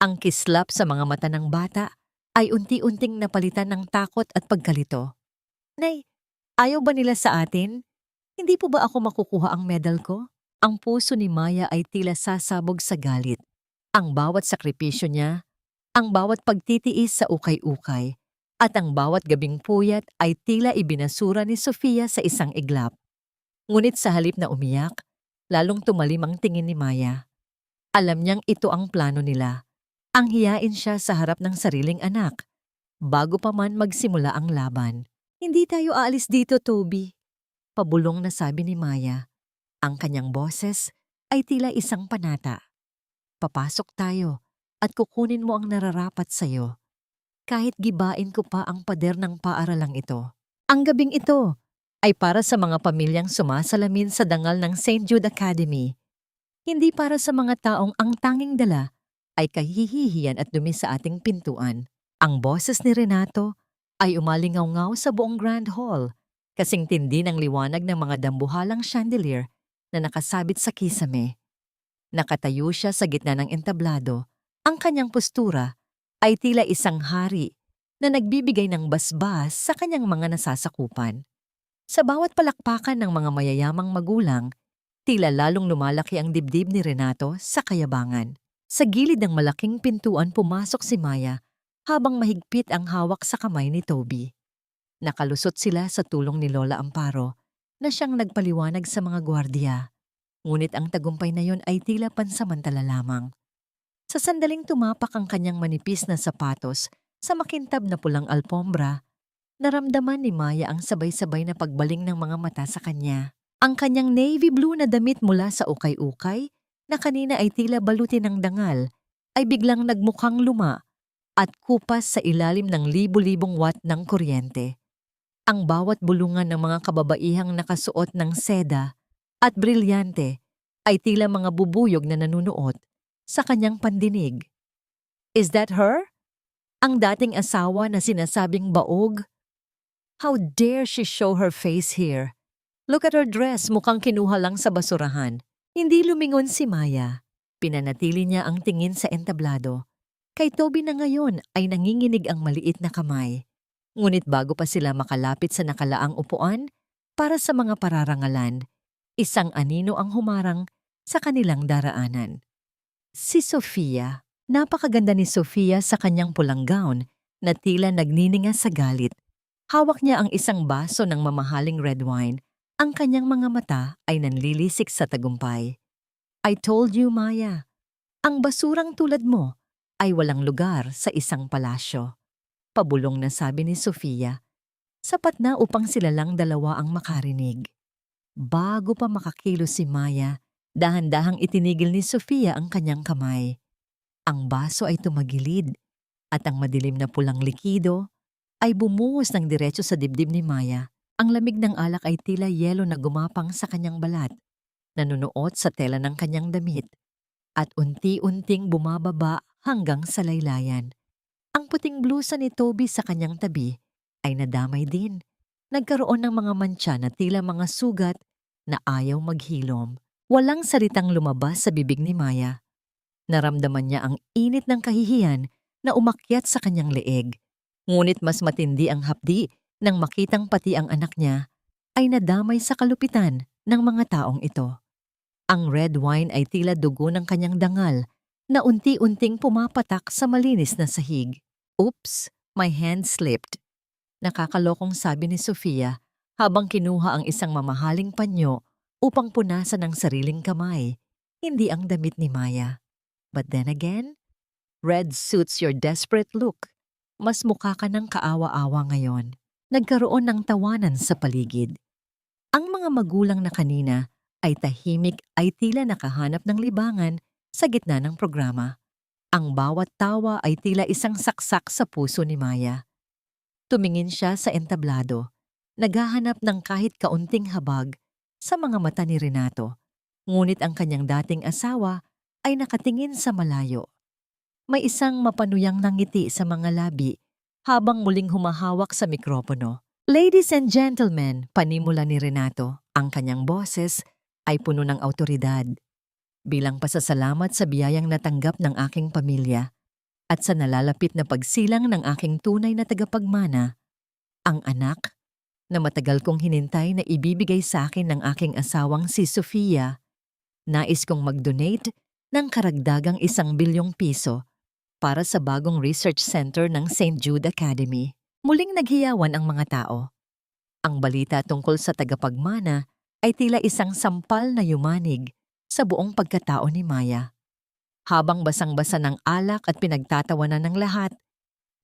Ang kislap sa mga mata ng bata ay unti-unting napalitan ng takot at pagkalito. Nay, ayaw ba nila sa atin? Hindi po ba ako makukuha ang medal ko? Ang puso ni Maya ay tila sasabog sa galit. Ang bawat sakripisyo niya, ang bawat pagtitiis sa ukay-ukay, at ang bawat gabing puyat ay tila ibinasura ni Sofia sa isang iglap. Ngunit sa halip na umiyak, lalong tumalim ang tingin ni Maya. Alam niyang ito ang plano nila. Ang hiyain siya sa harap ng sariling anak, bago pa man magsimula ang laban. Hindi tayo aalis dito, Toby. Pabulong na sabi ni Maya. Ang kanyang boses ay tila isang panata. Papasok tayo at kukunin mo ang nararapat sa'yo. Kahit gibain ko pa ang pader ng paaralang ito. Ang gabing ito ay para sa mga pamilyang sumasalamin sa dangal ng St. Jude Academy. Hindi para sa mga taong ang tanging dala ay kahihihiyan at dumi sa ating pintuan. Ang boses ni Renato ay umalingaw-ngaw sa buong Grand Hall, kasing tindi ng liwanag ng mga dambuhalang chandelier na nakasabit sa kisame. Nakatayo siya sa gitna ng entablado. Ang kanyang postura ay tila isang hari na nagbibigay ng basbas sa kanyang mga nasasakupan. Sa bawat palakpakan ng mga mayayamang magulang, tila lalong lumalaki ang dibdib ni Renato sa kayabangan. Sa gilid ng malaking pintuan pumasok si Maya habang mahigpit ang hawak sa kamay ni Toby. Nakalusot sila sa tulong ni Lola Amparo na siyang nagpaliwanag sa mga gwardya. Ngunit ang tagumpay na yon ay tila pansamantala lamang. Sa sandaling tumapak ang kanyang manipis na sapatos sa makintab na pulang alpombra, naramdaman ni Maya ang sabay-sabay na pagbaling ng mga mata sa kanya. Ang kanyang navy blue na damit mula sa ukay-ukay, na kanina ay tila balutin ng dangal, ay biglang nagmukhang luma at kupas sa ilalim ng libu-libong watt ng kuryente. Ang bawat bulungan ng mga kababaihang nakasuot ng seda at brilyante ay tila mga bubuyog na nanunuot sa kanyang pandinig. Is that her? Ang dating asawa na sinasabing baog? How dare she show her face here? Look at her dress, mukhang kinuha lang sa basurahan. Hindi lumingon si Maya. Pinanatili niya ang tingin sa entablado. Kay Toby na ngayon ay nanginginig ang maliit na kamay. Ngunit bago pa sila makalapit sa nakalaang upuan para sa mga pararangalan, isang anino ang humarang sa kanilang daraanan. Si Sofia. Napakaganda ni Sofia sa kanyang pulang gown na tila nagnininga sa galit. Hawak niya ang isang baso ng mamahaling red wine. Ang kanyang mga mata ay nanlilisik sa tagumpay. I told you, Maya. Ang basurang tulad mo ay walang lugar sa isang palasyo. Pabulong na sabi ni Sofia. Sapat na upang sila lang dalawa ang makarinig. Bago pa makakilos si Maya, dahan-dahang itinigil ni Sofia ang kanyang kamay. Ang baso ay tumagilid at ang madilim na pulang likido ay bumuhos ng diretso sa dibdib ni Maya. Ang lamig ng alak ay tila yelo na gumapang sa kanyang balat, nanunuot sa tela ng kanyang damit, at unti-unting bumababa hanggang sa laylayan. Ang puting blusa ni Toby sa kanyang tabi ay nadamay din. Nagkaroon ng mga mantsa na tila mga sugat na ayaw maghilom. Walang salitang lumabas sa bibig ni Maya. Naramdaman niya ang init ng kahihiyan na umakyat sa kanyang leeg. Ngunit mas matindi ang hapdi nang makitang pati ang anak niya ay nadamay sa kalupitan ng mga taong ito. Ang red wine ay tila dugo ng kanyang dangal na unti-unting pumapatak sa malinis na sahig. Oops, my hand slipped. Nakakalokong sabi ni Sofia habang kinuha ang isang mamahaling panyo upang punasan ang sariling kamay, hindi ang damit ni Maya. But then again, red suits your desperate look. Mas mukha ka ng kaawa-awa ngayon. Nagkaroon ng tawanan sa paligid. Ang mga magulang na kanina ay tahimik ay tila nakahanap ng libangan sa gitna ng programa. Ang bawat tawa ay tila isang saksak sa puso ni Maya. Tumingin siya sa entablado, naghahanap ng kahit kaunting habag sa mga mata ni Renato. Ngunit ang kanyang dating asawa ay nakatingin sa malayo. May isang mapanuyang ngiti sa mga labi habang muling humahawak sa mikropono. Ladies and gentlemen, panimula ni Renato, ang kanyang boses ay puno ng awtoridad. Bilang pasasalamat sa biyayang natanggap ng aking pamilya at sa nalalapit na pagsilang ng aking tunay na tagapagmana, ang anak na matagal kong hinintay na ibibigay sa akin ng aking asawang si Sofia, nais kong mag-donate ng karagdagang 1 bilyong piso para sa bagong research center ng St. Jude Academy. Muling naghiyawan ang mga tao. Ang balita tungkol sa tagapagmana ay tila isang sampal na yumanig sa buong pagkatao ni Maya. Habang basang-basa ng alak at pinagtatawanan ng lahat,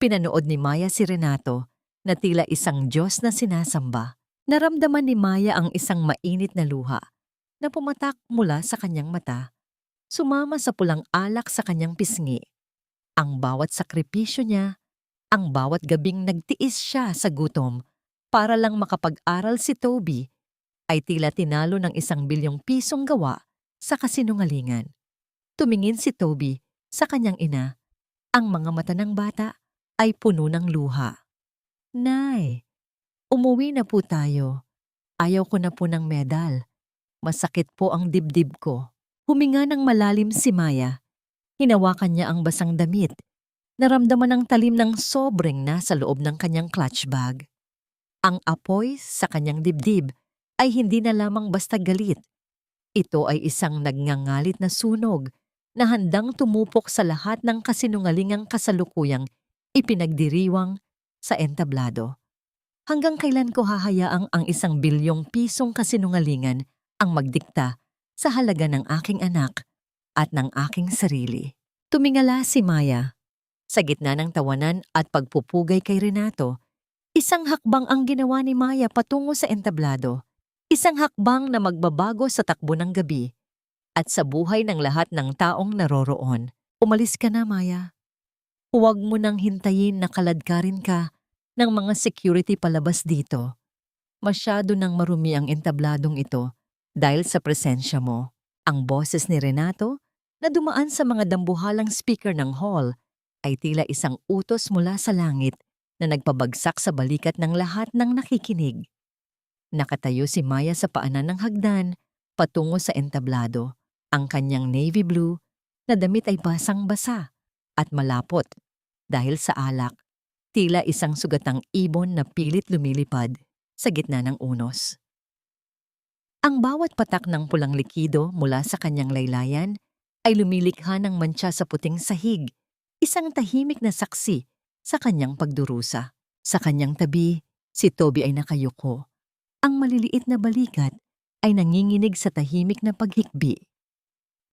pinanood ni Maya si Renato na tila isang Diyos na sinasamba. Naramdaman ni Maya ang isang mainit na luha na pumatak mula sa kanyang mata. Sumama sa pulang alak sa kanyang pisngi. Ang bawat sakripisyo niya, ang bawat gabing nagtiis siya sa gutom para lang makapag-aral si Toby, ay tila tinalo ng 1 bilyong pisong gawa sa kasinungalingan. Tumingin si Toby sa kanyang ina. Ang mga mata ng bata ay puno ng luha. Nay, umuwi na po tayo. Ayaw ko na po ng medal. Masakit po ang dibdib ko. Huminga ng malalim si Maya. Hinawakan niya ang basang damit. Naramdaman ang talim ng sobrang nasa loob ng kanyang clutch bag. Ang apoy sa kanyang dibdib ay hindi na lamang basta galit. Ito ay isang nagngangalit na sunog na handang tumupok sa lahat ng kasinungalingang kasalukuyang ipinagdiriwang sa entablado. Hanggang kailan ko hahayaang ang 1 bilyong pisong kasinungalingan ang magdikta sa halaga ng aking anak at ng aking sarili? Tumingala si Maya. Sa gitna ng tawanan at pagpupugay kay Renato, isang hakbang ang ginawa ni Maya patungo sa entablado. Isang hakbang na magbabago sa takbo ng gabi at sa buhay ng lahat ng taong naroroon. Umalis ka na, Maya. Huwag mo nang hintayin na kaladkarin ka ng mga security palabas dito. Masyado nang marumi ang entabladong ito dahil sa presensya mo. Ang boses ni Renato na dumaan sa mga dambuhalang speaker ng hall ay tila isang utos mula sa langit na nagpabagsak sa balikat ng lahat ng nakikinig. Nakatayo si Maya sa paanan ng hagdan patungo sa entablado. Ang kanyang navy blue na damit ay basang-basa at malapot dahil sa alak. Tila isang sugatang ibon na pilit lumilipad sa gitna ng unos. Ang bawat patak ng pulang likido mula sa kanyang laylayan ay lumilikha ng mantsa sa puting sahig, isang tahimik na saksi sa kanyang pagdurusa. Sa kanyang tabi, si Toby ay nakayuko. Ang maliliit na balikat ay nanginginig sa tahimik na paghikbi.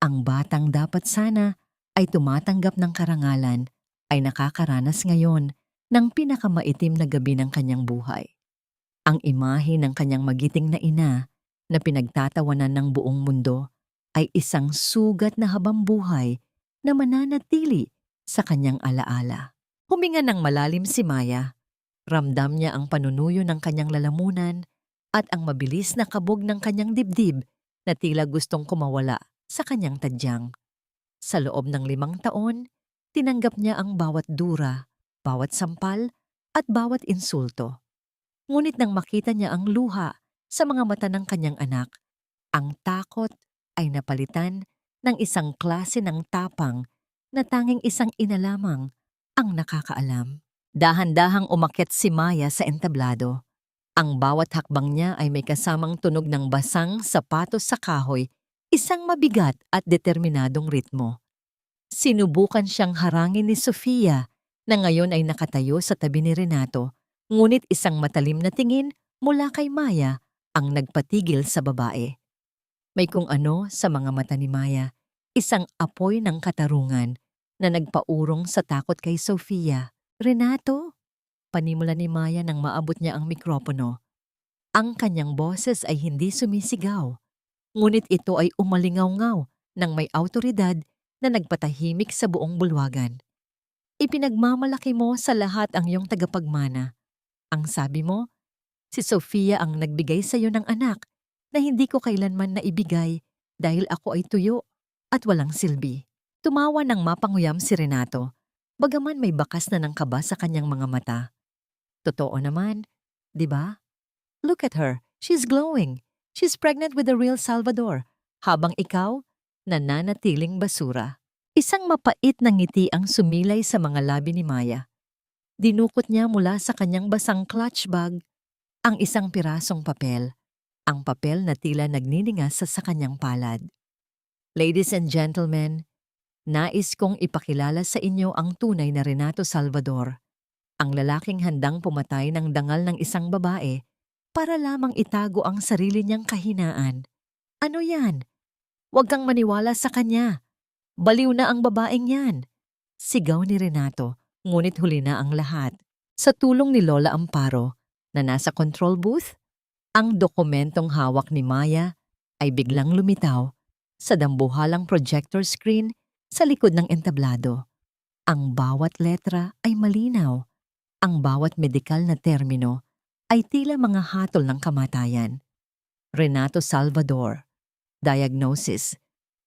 Ang batang dapat sana ay tumatanggap ng karangalan ay nakakaranas ngayon ng pinakamaitim na gabi ng kanyang buhay. Ang imahe ng kanyang magiting na ina na pinagtatawanan ng buong mundo ay isang sugat na habambuhay na mananatili sa kanyang alaala. Huminga ng malalim si Maya. Ramdam niya ang panunuyo ng kanyang lalamunan at ang mabilis na kabog ng kanyang dibdib na tila gustong kumawala sa kanyang tadyang. Sa loob ng 5 taon, tinanggap niya ang bawat dura, bawat sampal at bawat insulto. Ngunit nang makita niya ang luha sa mga mata ng kanyang anak, ang takot ay napalitan ng isang klase ng tapang na tanging isang ina lamang ang nakakaalam. Dahan-dahang umakyat si Maya sa entablado. Ang bawat hakbang niya ay may kasamang tunog ng basang sapatos sa kahoy, isang mabigat at determinadong ritmo. Sinubukan siyang harangin ni Sofia na ngayon ay nakatayo sa tabi ni Renato, ngunit isang matalim na tingin mula kay Maya ang nagpatigil sa babae. May kung ano sa mga mata ni Maya, isang apoy ng katarungan na nagpaurong sa takot kay Sofia. "Renato?" Panimula ni Maya nang maabot niya ang mikropono. Ang kanyang boses ay hindi sumisigaw, ngunit ito ay umalingaw-ngaw ng may awtoridad na nagpatahimik sa buong bulwagan. "Ipinagmamalaki mo sa lahat ang iyong tagapagmana. Ang sabi mo, si Sofia ang nagbigay sa iyo ng anak na hindi ko kailanman naibigay dahil ako ay tuyo at walang silbi." Tumawa ng mapanguyam si Renato, bagaman may bakas na ng kaba sa kanyang mga mata. "Totoo naman, di ba? Look at her, she's glowing. She's pregnant with the real Salvador, habang ikaw, nananatiling basura." Isang mapait na ngiti ang sumilay sa mga labi ni Maya. Dinukot niya mula sa kanyang basang clutch bag ang isang pirasong papel, ang papel na tila nagniningas sa kanyang palad. "Ladies and gentlemen, nais kong ipakilala sa inyo ang tunay na Renato Salvador, ang lalaking handang pumatay ng dangal ng isang babae para lamang itago ang sarili niyang kahinaan. Ano yan? Huwag kang maniwala sa kanya. Baliw na ang babaeng yan." Sigaw ni Renato, ngunit huli na ang lahat. Sa tulong ni Lola Amparo, na nasa control booth, ang dokumentong hawak ni Maya ay biglang lumitaw sa dambuhalang projector screen sa likod ng entablado. Ang bawat letra ay malinaw. Ang bawat medikal na termino ay tila mga hatol ng kamatayan. Renato Salvador. Diagnosis: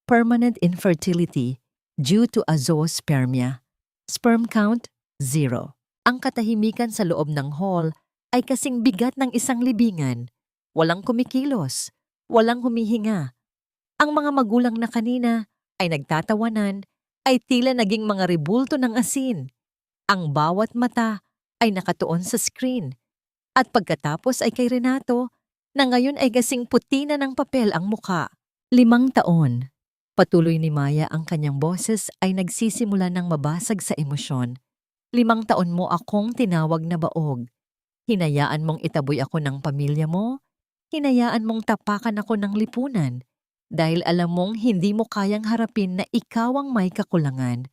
permanent infertility due to azoospermia. Sperm count, 0. Ang katahimikan sa loob ng hall ay kasing bigat ng isang libingan. Walang kumikilos, walang humihinga. Ang mga magulang na kanina ay nagtatawanan, ay tila naging mga rebulto ng asin. Ang bawat mata ay nakatuon sa screen. At pagkatapos ay kay Renato, na ngayon ay kasing puti na ng papel ang muka. 5 taon. Patuloy ni Maya, ang kanyang boses ay nagsisimula ng mabasag sa emosyon. 5 taon mo akong tinawag na baog. Hinayaan mong itaboy ako ng pamilya mo. Hinayaan mong tapakan ako ng lipunan. Dahil alam mong hindi mo kayang harapin na ikaw ang may kakulangan.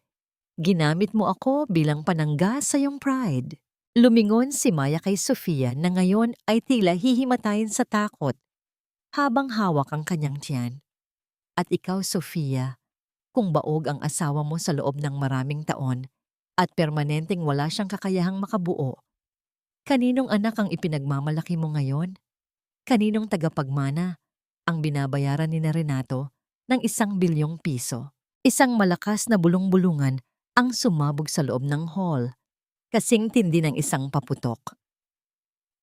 Ginamit mo ako bilang panangga sa iyong pride. Lumingon si Maya kay Sofia na ngayon ay tila hihimatayin sa takot habang hawak ang kanyang tiyan. At ikaw, Sofia, kung baog ang asawa mo sa loob ng maraming taon at permanenteng wala siyang kakayahang makabuo, kaninong anak ang ipinagmamalaki mo ngayon? Kaninong tagapagmana ang binabayaran ni Renato ng 1 bilyong piso? Isang malakas na bulong-bulungan ang sumabog sa loob ng hall, kasing tindi ng isang paputok.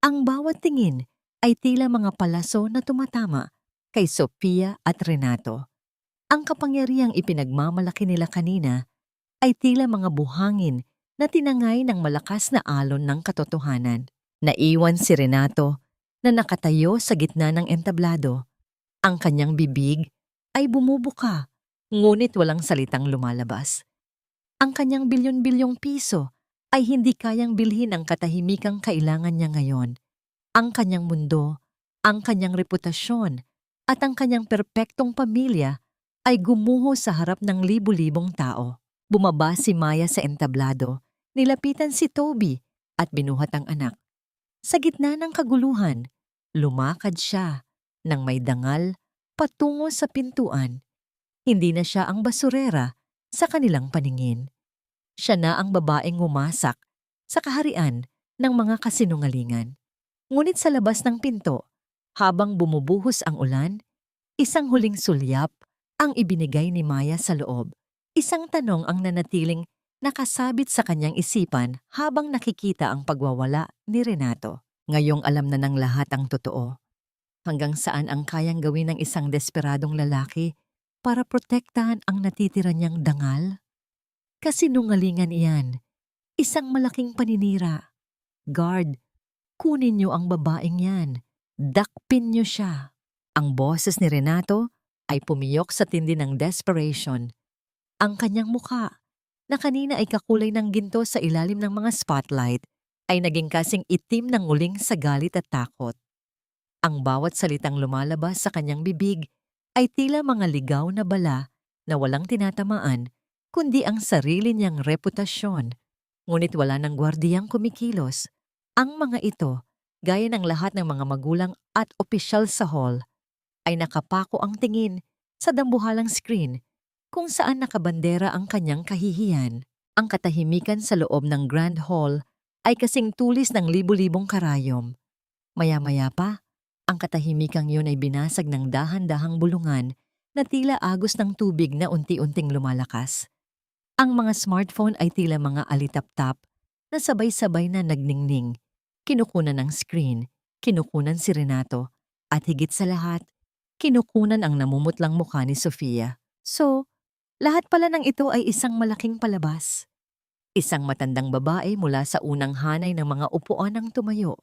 Ang bawat tingin ay tila mga palaso na tumatama kay Sofia at Renato. Ang kapangyarihang ipinagmamalaki nila kanina ay tila mga buhangin na tinangay ng malakas na alon ng katotohanan. Naiwan si Renato na nakatayo sa gitna ng entablado. Ang kanyang bibig ay bumubuka, ngunit walang salitang lumalabas. Ang kanyang bilyon-bilyong piso ay hindi kayang bilhin ang katahimikang kailangan niya ngayon. Ang kanyang mundo, ang kanyang reputasyon, at ang kanyang perpektong pamilya ay gumuho sa harap ng libu-libong tao. Bumaba si Maya sa entablado, nilapitan si Toby at binuhat ang anak. Sa gitna ng kaguluhan, lumakad siya nang may dangal patungo sa pintuan. Hindi na siya ang basurera sa kanilang paningin. Siya na ang babaeng umasak sa kaharian ng mga kasinungalingan. Ngunit sa labas ng pinto, habang bumubuhos ang ulan, isang huling sulyap ang ibinigay ni Maya sa loob. Isang tanong ang nanatiling nakasabit sa kanyang isipan habang nakikita ang pagwawala ni Renato. Ngayong alam na ng lahat ang totoo. Hanggang saan ang kayang gawin ng isang desperadong lalaki para protektahan ang natitira niyang dangal? Kasinungalingan iyan. Isang malaking paninira. Guard, kunin niyo ang babaeng yan. Dakpin niyo siya. Ang boses ni Renato ay pumiyok sa tindi ng desperation. Ang kanyang muka, na kanina ay kakulay ng ginto sa ilalim ng mga spotlight, ay naging kasing itim ng uling sa galit at takot. Ang bawat salitang lumalabas sa kanyang bibig ay tila mga ligaw na bala na walang tinatamaan, kundi ang sarili niyang reputasyon. Ngunit wala ng gwardiyang kumikilos. Ang mga ito, gaya ng lahat ng mga magulang at opisyal sa hall, ay nakapako ang tingin sa dambuhalang screen kung saan nakabandera ang kanyang kahihiyan. Ang katahimikan sa loob ng Grand Hall ay kasing tulis ng libu-libong karayom. Maya-maya pa, ang katahimikang yun ay binasag ng dahan-dahang bulungan na tila agos ng tubig na unti-unting lumalakas. Ang mga smartphone ay tila mga alitap-tap na sabay-sabay na nagningning. Kinukunan ng screen, kinukunan si Renato, at higit sa lahat, kinukunan ang namumutlang mukha ni Sofia. So, lahat pala ng ito ay isang malaking palabas. Isang matandang babae mula sa unang hanay ng mga upuan ang tumayo.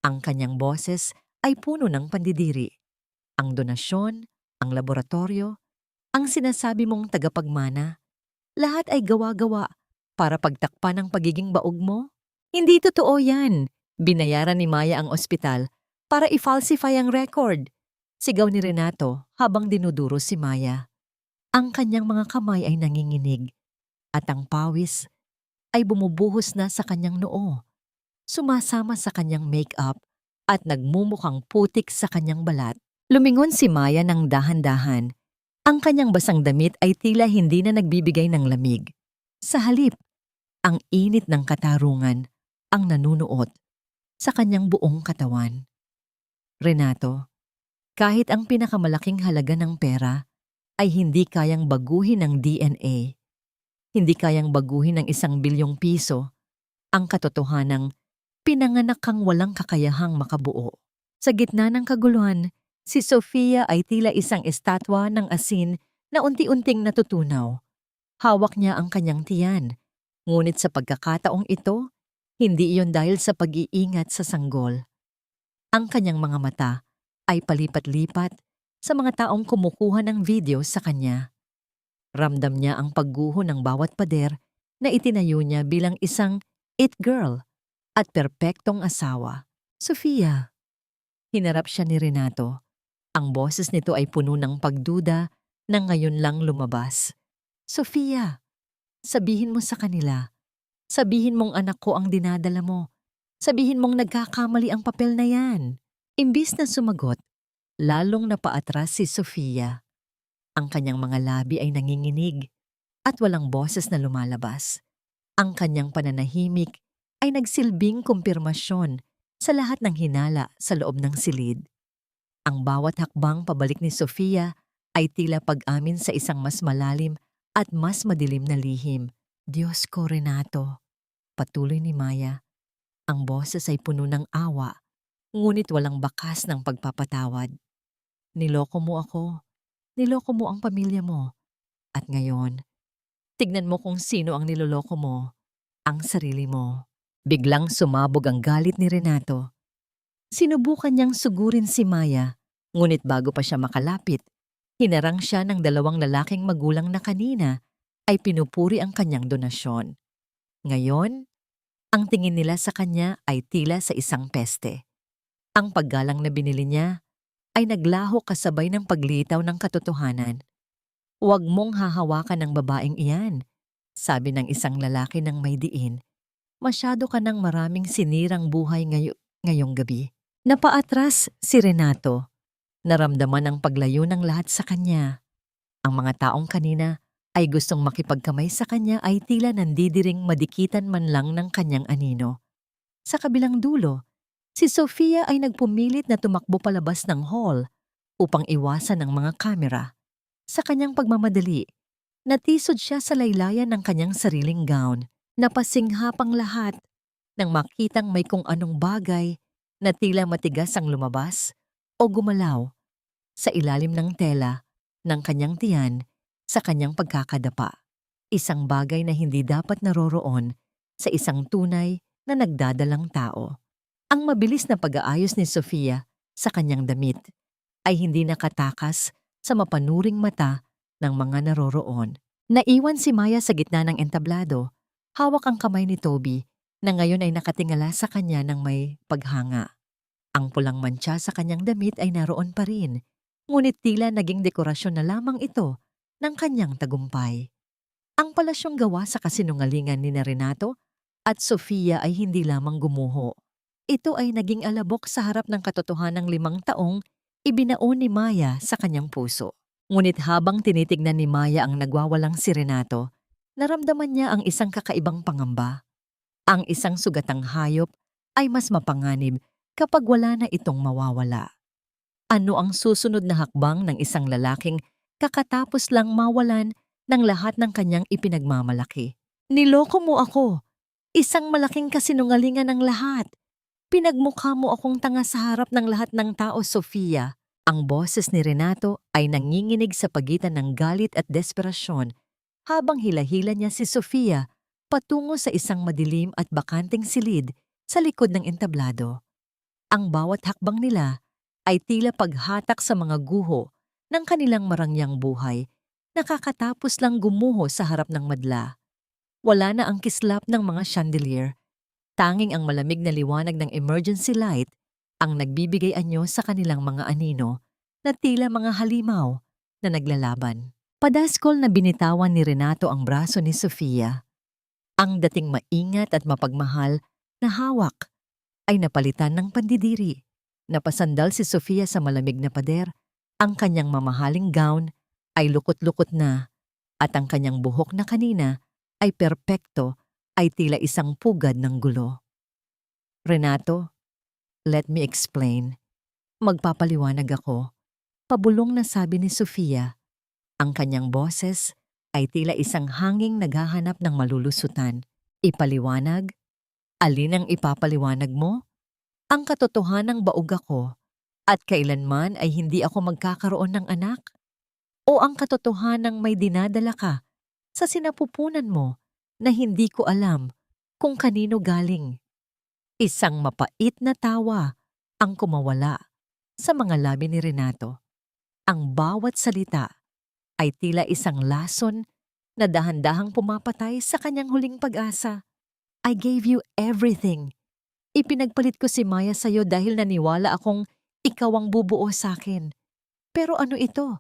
Ang kanyang boses ay puno ng pandidiri. Ang donasyon, ang laboratorio, ang sinasabi mong tagapagmana, lahat ay gawa-gawa para pagtakpan ang pagiging baog mo? Hindi totoo yan. Binayaran ni Maya ang ospital para i-falsify ang record. Sigaw ni Renato habang dinuduro si Maya. Ang kanyang mga kamay ay nanginginig at ang pawis ay bumubuhos na sa kanyang noo, sumasama sa kanyang make-up at nagmumukhang putik sa kanyang balat. Lumingon si Maya ng dahan-dahan. Ang kanyang basang damit ay tila hindi na nagbibigay ng lamig. Sa halip, ang init ng katarungan ang nanunuot sa kanyang buong katawan. Renato, kahit ang pinakamalaking halaga ng pera ay hindi kayang baguhin ng DNA, hindi kayang baguhin ng 1 bilyong piso, ang katotohanang pinanganak kang walang kakayahang makabuo. Sa gitna ng kaguluhan, si Sofia ay tila isang estatwa ng asin na unti-unting natutunaw. Hawak niya ang kanyang tiyan, ngunit sa pagkakataong ito, hindi iyon dahil sa pag-iingat sa sanggol. Ang kanyang mga mata ay palipat-lipat sa mga taong kumukuha ng video sa kanya. Ramdam niya ang pagguho ng bawat pader na itinayo niya bilang isang it girl at perpektong asawa. Sofia. Hinarap siya ni Renato. Ang boses nito ay puno ng pagduda na ngayon lang lumabas. Sofia, sabihin mo sa kanila. Sabihin mong anak ko ang dinadala mo. Sabihin mong nagkakamali ang papel na yan. Imbis na sumagot, lalong napaatras si Sofia. Ang kanyang mga labi ay nanginginig at walang boses na lumalabas. Ang kanyang pananahimik ay nagsilbing kumpirmasyon sa lahat ng hinala sa loob ng silid. Ang bawat hakbang pabalik ni Sofia ay tila pag-amin sa isang mas malalim at mas madilim na lihim. Diyos ko, Renato, patuloy ni Maya. Ang boses ay puno ng awa ngunit walang bakas ng pagpapatawad. Niloko mo ako, niloko mo ang pamilya mo, at ngayon, tignan mo kung sino ang niloloko mo, ang sarili mo. Biglang sumabog ang galit ni Renato. Sinubukan niyang sugurin si Maya, ngunit bago pa siya makalapit, hinarang siya ng dalawang lalaking magulang na kanina ay pinupuri ang kanyang donasyon. Ngayon, ang tingin nila sa kanya ay tila sa isang peste. Ang paggalang na binili niya ay naglaho kasabay ng paglitaw ng katotohanan. "Huwag mong hahawakan ng babaeng iyan," sabi ng isang lalaki ng may diin. "Masyado ka ng maraming sinirang buhay ngayong gabi." Napaatras si Renato. Naramdaman ang paglayo ng lahat sa kanya. Ang mga taong kanina ay gustong makipagkamay sa kanya ay tila nandidiring madikitan man lang ng kanyang anino. Sa kabilang dulo, si Sofia ay nagpumilit na tumakbo palabas ng hall upang iwasan ng mga kamera. Sa kanyang pagmamadali, natisod siya sa laylayan ng kanyang sariling gown. Napasinghapang lahat nang makitang may kung anong bagay na tila matigas ang lumabas o gumalaw sa ilalim ng tela ng kanyang tiyan sa kanyang pagkakadapa. Isang bagay na hindi dapat naroroon sa isang tunay na nagdadalang tao. Ang mabilis na pag-aayos ni Sofia sa kanyang damit ay hindi nakatakas sa mapanuring mata ng mga naroroon. Naiwan si Maya sa gitna ng entablado, hawak ang kamay ni Toby na ngayon ay nakatingala sa kanya ng may paghanga. Ang pulang mantsa sa kanyang damit ay naroon pa rin, ngunit tila naging dekorasyon na lamang ito ng kanyang tagumpay. Ang palasyong gawa sa kasinungalingan ni Renato at Sofia ay hindi lamang gumuho. Ito ay naging alabok sa harap ng katotohanang 5 taong ibinaon ni Maya sa kanyang puso. Ngunit habang tinitignan ni Maya ang nagwawalang si Renato, naramdaman niya ang isang kakaibang pangamba. Ang isang sugatang hayop ay mas mapanganib kapag wala na itong mawawala. Ano ang susunod na hakbang ng isang lalaking kakatapos lang mawalan ng lahat ng kanyang ipinagmamalaki? "Niloko mo ako. Isang malaking kasinungalingan ng lahat. Pinagmukha mo akong tanga sa harap ng lahat ng tao, Sofia." Ang boses ni Renato ay nanginginig sa pagitan ng galit at desperasyon habang hila-hila niya si Sofia patungo sa isang madilim at bakanting silid sa likod ng entablado. Ang bawat hakbang nila ay tila paghatak sa mga guho ng kanilang marangyang buhay, nakakatapos lang gumuho sa harap ng madla. Wala na ang kislap ng mga chandelier, tanging ang malamig na liwanag ng emergency light ang nagbibigay anyo sa kanilang mga anino na tila mga halimaw na naglalaban. Padaskol na binitawan ni Renato ang braso ni Sofia. Ang dating maingat at mapagmahal na hawak ay napalitan ng pandidiri. Napasandal si Sofia sa malamig na pader, ang kanyang mamahaling gown ay lukot-lukot na at ang kanyang buhok na kanina ay perpekto ay tila isang pugad ng gulo. "Renato, let me explain. Magpapaliwanag ako," pabulong na sabi ni Sofia. Ang kanyang boses ay tila isang hanging naghahanap ng malulusutan. "Ipaliwanag? Alin ang ipapaliwanag mo? Ang katotohanang baog ako at kailanman ay hindi ako magkakaroon ng anak? O ang katotohanang may dinadala ka sa sinapupunan mo na hindi ko alam kung kanino galing?" Isang mapait na tawa ang kumawala sa mga labi ni Renato. Ang bawat salita ay tila isang lason na dahan-dahang pumapatay sa kanyang huling pag-asa. "I gave you everything. Ipinagpalit ko si Maya sa'yo dahil naniwala akong ikaw ang bubuo sa'kin. Pero ano ito?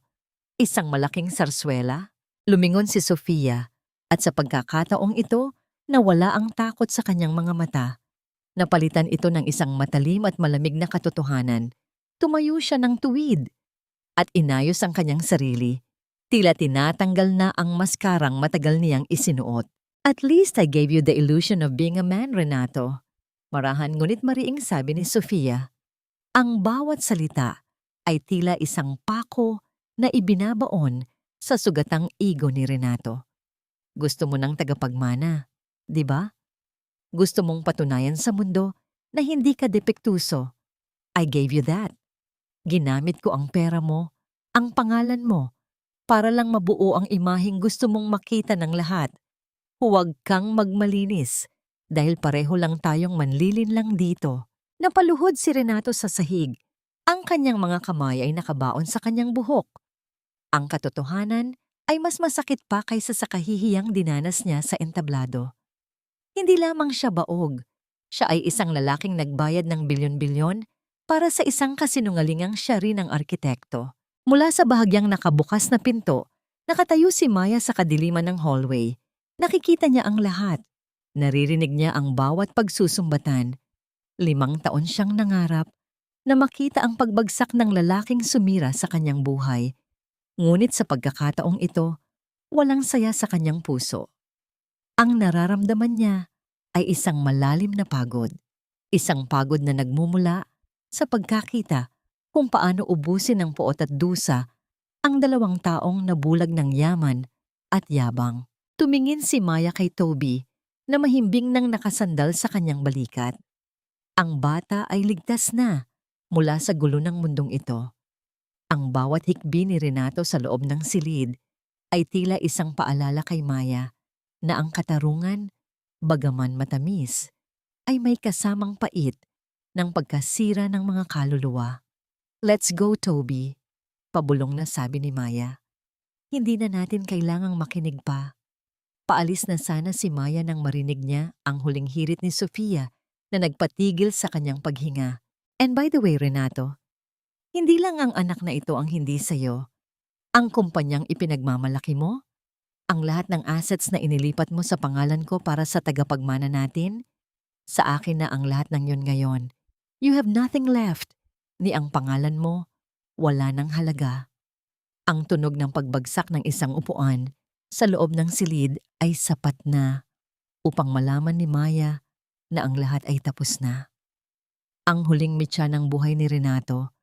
Isang malaking sarswela?" Lumingon si Sofia at sa pagkakataong ito, nawala ang takot sa kanyang mga mata. Napalitan ito ng isang matalim at malamig na katotohanan. Tumayo siya ng tuwid at inayos ang kanyang sarili. Tila tinatanggal na ang maskarang matagal niyang isinuot. "At least I gave you the illusion of being a man, Renato." Marahan ngunit mariing sabi ni Sofia. Ang bawat salita ay tila isang pako na ibinabaon sa sugatang ego ni Renato. Gusto mo ng tagapagmana, di ba? Gusto mong patunayan sa mundo na hindi ka depektuso. I gave you that. Ginamit ko ang pera mo, ang pangalan mo, para lang mabuo ang imaheng gusto mong makita ng lahat. Huwag kang magmalinis dahil pareho lang tayong manlilin lang dito. Napaluhod si Renato sa sahig. Ang kanyang mga kamay ay nakabaon sa kanyang buhok. Ang katotohanan ay mas masakit pa kaysa sa kahihiyang dinanas niya sa entablado. Hindi lamang siya baog. Siya ay isang lalaking nagbayad ng bilyon-bilyon para sa isang kasinungalingang siya rin ang arkitekto. Mula sa bahagyang nakabukas na pinto, nakatayo si Maya sa kadiliman ng hallway. Nakikita niya ang lahat. Naririnig niya ang bawat pagsusumbatan. 5 taon siyang nangarap na makita ang pagbagsak ng lalaking sumira sa kanyang buhay. Ngunit sa pagkakataong ito, walang saya sa kanyang puso. Ang nararamdaman niya ay isang malalim na pagod. Isang pagod na nagmumula sa pagkakita kung paano ubusin ng puot at dusa ang 2 taong nabulag ng yaman at yabang. Tumingin si Maya kay Toby na mahimbing nang nakasandal sa kanyang balikat. Ang bata ay ligtas na mula sa gulo ng mundong ito. Ang bawat hikbi ni Renato sa loob ng silid ay tila isang paalala kay Maya na ang katarungan, bagaman matamis, ay may kasamang pait ng pagkasira ng mga kaluluwa. Let's go, Toby, pabulong na sabi ni Maya. Hindi na natin kailangang makinig pa. Paalis na sana si Maya nang marinig niya ang huling hirit ni Sofia na nagpatigil sa kanyang paghinga. And by the way, Renato, hindi lang ang anak na ito ang hindi sayo. Ang kumpanyang ipinagmamalaki mo, ang lahat ng assets na inilipat mo sa pangalan ko para sa tagapagmana natin, sa akin na ang lahat ng yun ngayon. You have nothing left, ni ang pangalan mo, wala nang halaga. Ang tunog ng pagbagsak ng isang upuan sa loob ng silid ay sapat na upang malaman ni Maya na ang lahat ay tapos na. Ang huling mitya ng buhay ni Renato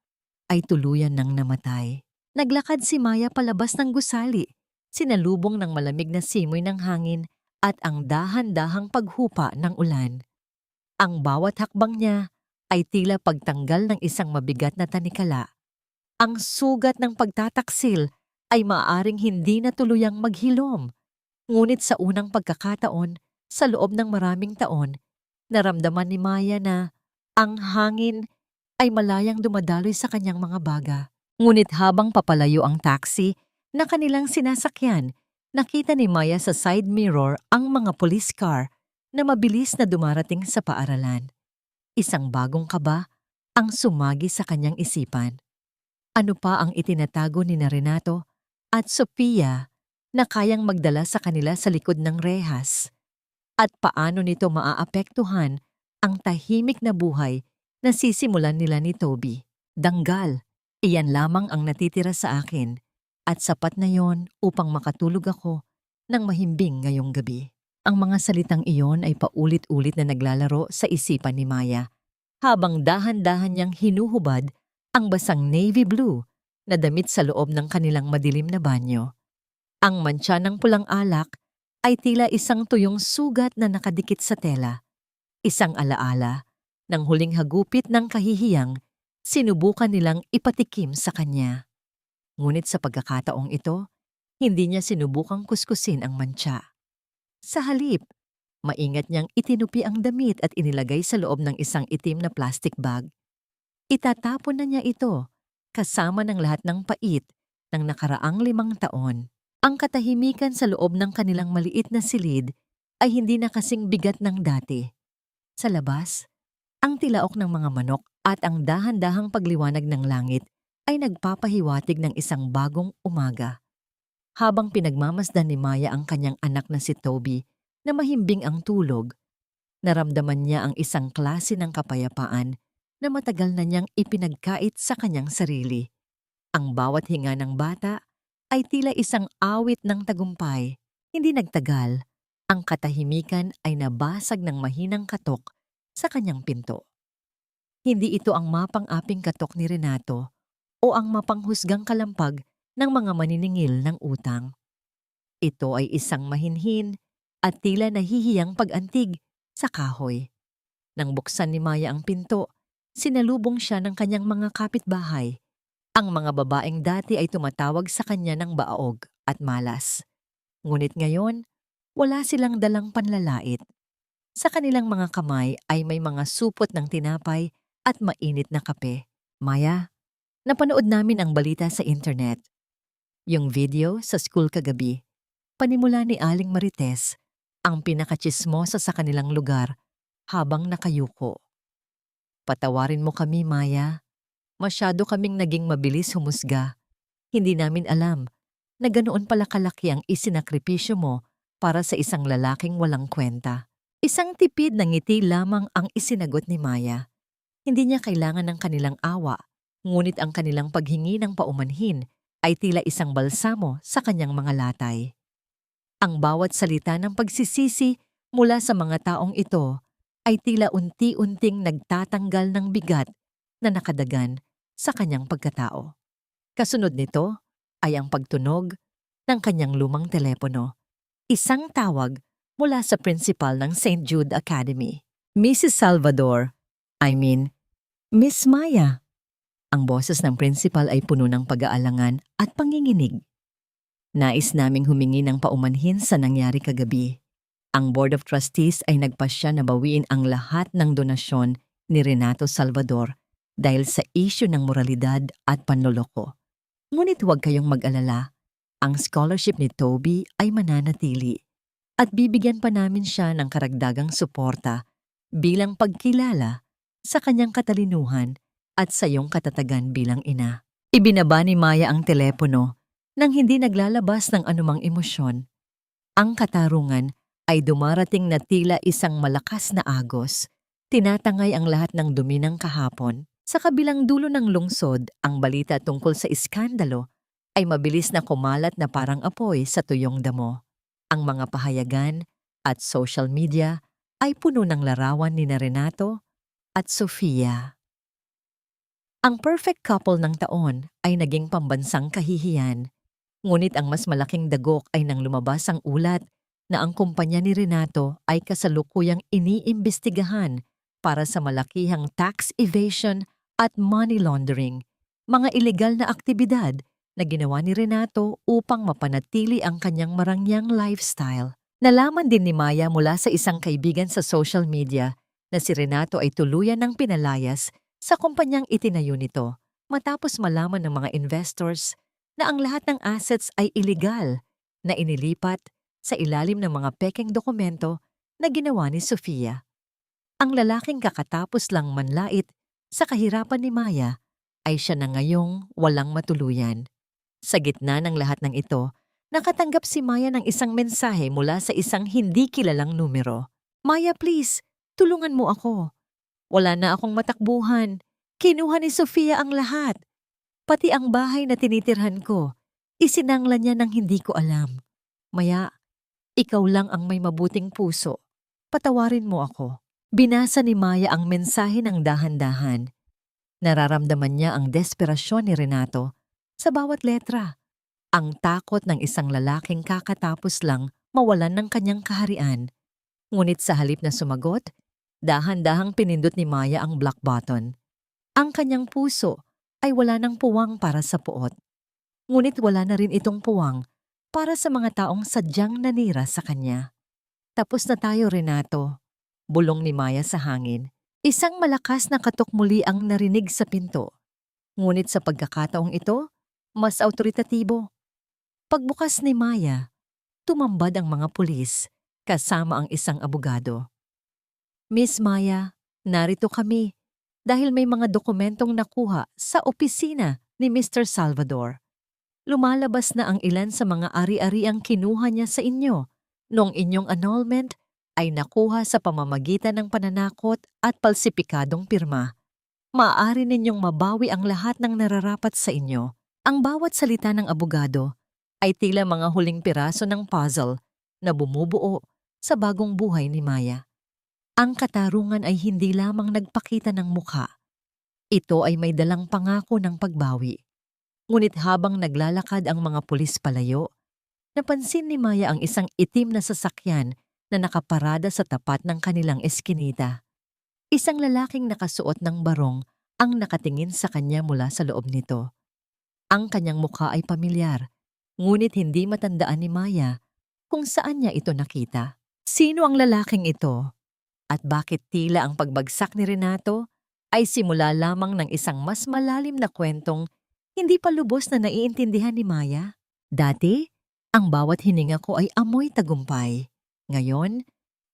ay tuluyan ng namatay. Naglakad si Maya palabas ng gusali, sinalubong ng malamig na simoy ng hangin at ang dahan-dahang paghupa ng ulan. Ang bawat hakbang niya ay tila pagtanggal ng isang mabigat na tanikala. Ang sugat ng pagtataksil ay maaaring hindi na tuluyang maghilom. Ngunit sa unang pagkakataon, sa loob ng maraming taon, naramdaman ni Maya na ang hangin ay malayang dumadaloy sa kanyang mga baga. Ngunit habang papalayo ang taxi na kanilang sinasakyan, nakita ni Maya sa side mirror ang mga police car na mabilis na dumarating sa paaralan. Isang bagong kaba ang sumagi sa kanyang isipan. Ano pa ang itinatago ni Renato at Sofia na kayang magdala sa kanila sa likod ng rehas? At paano nito maaapektuhan ang tahimik na buhay na sisimulan nila ni Toby? Danggal, iyan lamang ang natitira sa akin at sapat na yon upang makatulog ako ng mahimbing ngayong gabi. Ang mga salitang iyon ay paulit-ulit na naglalaro sa isipan ni Maya habang dahan-dahan niyang hinuhubad ang basang navy blue na damit sa loob ng kanilang madilim na banyo. Ang mantsa ng pulang alak ay tila isang tuyong sugat na nakadikit sa tela. Isang alaala ng huling hagupit ng kahihiyang sinubukan nilang ipatikim sa kanya. Ngunit sa pagkakataong ito, hindi niya sinubukang kuskusin ang mantsa. Sa halip, maingat niyang itinupi ang damit at inilagay sa loob ng isang itim na plastic bag. Itatapon na niya ito kasama ng lahat ng pait ng nakaraang 5 taon. Ang katahimikan sa loob ng kanilang maliit na silid ay hindi na kasing bigat ng dati. Sa labas, ang tilaok ng mga manok at ang dahan-dahang pagliwanag ng langit ay nagpapahiwatig ng isang bagong umaga. Habang pinagmamasdan ni Maya ang kanyang anak na si Toby na mahimbing ang tulog, naramdaman niya ang isang klase ng kapayapaan na matagal na niyang ipinagkait sa kanyang sarili. Ang bawat hinga ng bata ay tila isang awit ng tagumpay. Hindi nagtagal, ang katahimikan ay nabasag ng mahinang katok sa kanyang pinto. Hindi ito ang mapang-aping katok ni Renato o ang mapanghusgang kalampag ng mga maniningil ng utang. Ito ay isang mahinhin at tila nahihiyang pag-antig sa kahoy. Nang buksan ni Maya ang pinto, Sinalubong siya ng kanyang mga kapitbahay. Ang mga babaeng dati ay tumatawag sa kanya ng baog at malas. Ngunit ngayon, wala silang dalang panlalait. Sa kanilang mga kamay ay may mga supot ng tinapay at mainit na kape. Maya, napanood namin ang balita sa internet. Yung video sa school kagabi. Panimula ni Aling Marites, ang pinakatsismosa sa kanilang lugar habang nakayuko. Patawarin mo kami, Maya. Masyado kaming naging mabilis humusga. Hindi namin alam na ganoon pala kalaki ang isinakripisyo mo para sa isang lalaking walang kwenta. Isang tipid na ngiti lamang ang isinagot ni Maya. Hindi niya kailangan ng kanilang awa, ngunit ang kanilang paghingi ng paumanhin ay tila isang balsamo sa kanyang mga latay. Ang bawat salita ng pagsisisi mula sa mga taong ito ay tila unti-unting nagtatanggal ng bigat na nakadagan sa kanyang pagkatao. Kasunod nito ay ang pagtunog ng kanyang lumang telepono. Isang tawag mula sa principal ng St. Jude Academy. Mrs. Salvador, Miss Maya. Ang boses ng principal ay puno ng pag-aalangan at panginginig. Nais naming humingi ng paumanhin sa nangyari kagabi. Ang Board of Trustees ay nagpasya na bawiin ang lahat ng donasyon ni Renato Salvador dahil sa isyu ng moralidad at panloloko. Ngunit huwag kayong mag-alala. Ang scholarship ni Toby ay mananatili at bibigyan pa namin siya ng karagdagang suporta bilang pagkilala sa kanyang katalinuhan at sa iyong katatagan bilang ina. Ibinaba ni Maya ang telepono nang hindi naglalabas ng anumang emosyon. Ang katarungan ay dumarating na tila isang malakas na agos. Tinatangay ang lahat ng dumi ng kahapon. Sa kabilang dulo ng lungsod, ang balita tungkol sa iskandalo ay mabilis na kumalat na parang apoy sa tuyong damo. Ang mga pahayagan at social media ay puno ng larawan ni Renato at Sofia. Ang perfect couple ng taon ay naging pambansang kahihiyan. Ngunit ang mas malaking dagok ay nang lumabas ang ulat na ang kumpanya ni Renato ay kasalukuyang iniimbestigahan para sa malakihang tax evasion at money laundering, mga ilegal na aktibidad na ginawa ni Renato upang mapanatili ang kanyang marangyang lifestyle. Nalaman din ni Maya mula sa isang kaibigan sa social media na si Renato ay tuluyan ng pinalayas sa kumpanyang itinayo nito matapos malaman ng mga investors na ang lahat ng assets ay illegal na inilipat sa ilalim ng mga pekeng dokumento na ginawa ni Sofia. Ang lalaking kakatapos lang manlait sa kahirapan ni Maya ay siya na ngayong walang matuluyan. Sa gitna ng lahat ng ito, nakatanggap si Maya ng isang mensahe mula sa isang hindi kilalang numero. Maya, please, tulungan mo ako. Wala na akong matakbuhan. Kinuha ni Sofia ang lahat. Pati ang bahay na tinitirhan ko, isinangla niya ng hindi ko alam. Maya, ikaw lang ang may mabuting puso. Patawarin mo ako. Binasa ni Maya ang mensahe ng dahan-dahan. Nararamdaman niya ang desperasyon ni Renato sa bawat letra. Ang takot ng isang lalaking kakatapos lang mawalan ng kanyang kaharian. Ngunit sa halip na sumagot, dahan-dahang pinindot ni Maya ang block button. Ang kanyang puso ay wala ng puwang para sa puot. Ngunit wala na rin itong puwang para sa mga taong sadyang nanira sa kanya. Tapos na tayo, Renato. Bulong ni Maya sa hangin. Isang malakas na katok muli ang narinig sa pinto. Ngunit sa pagkakataong ito, mas autoritatibo. Pagbukas ni Maya, tumambad ang mga pulis kasama ang isang abogado. Miss Maya, narito kami dahil may mga dokumentong nakuha sa opisina ni Mr. Salvador. Lumalabas na ang ilan sa mga ari-ariang kinuha niya sa inyo noong inyong annulment ay nakuha sa pamamagitan ng pananakot at palsipikadong pirma. Maaari ninyong mabawi ang lahat ng nararapat sa inyo. Ang bawat salita ng abogado ay tila mga huling piraso ng puzzle na bumubuo sa bagong buhay ni Maya. Ang katarungan ay hindi lamang nagpakita ng mukha. Ito ay may dalang pangako ng pagbawi. Ngunit habang naglalakad ang mga pulis palayo, napansin ni Maya ang isang itim na sasakyan na nakaparada sa tapat ng kanilang eskinita. Isang lalaking nakasuot ng barong ang nakatingin sa kanya mula sa loob nito. Ang kanyang mukha ay pamilyar, ngunit hindi matandaan ni Maya kung saan niya ito nakita. Sino ang lalaking ito? At bakit tila ang pagbagsak ni Renato ay simula lamang ng isang mas malalim na kwentong hindi pa lubos na naiintindihan ni Maya? Dati, ang bawat hininga ko ay amoy tagumpay. Ngayon,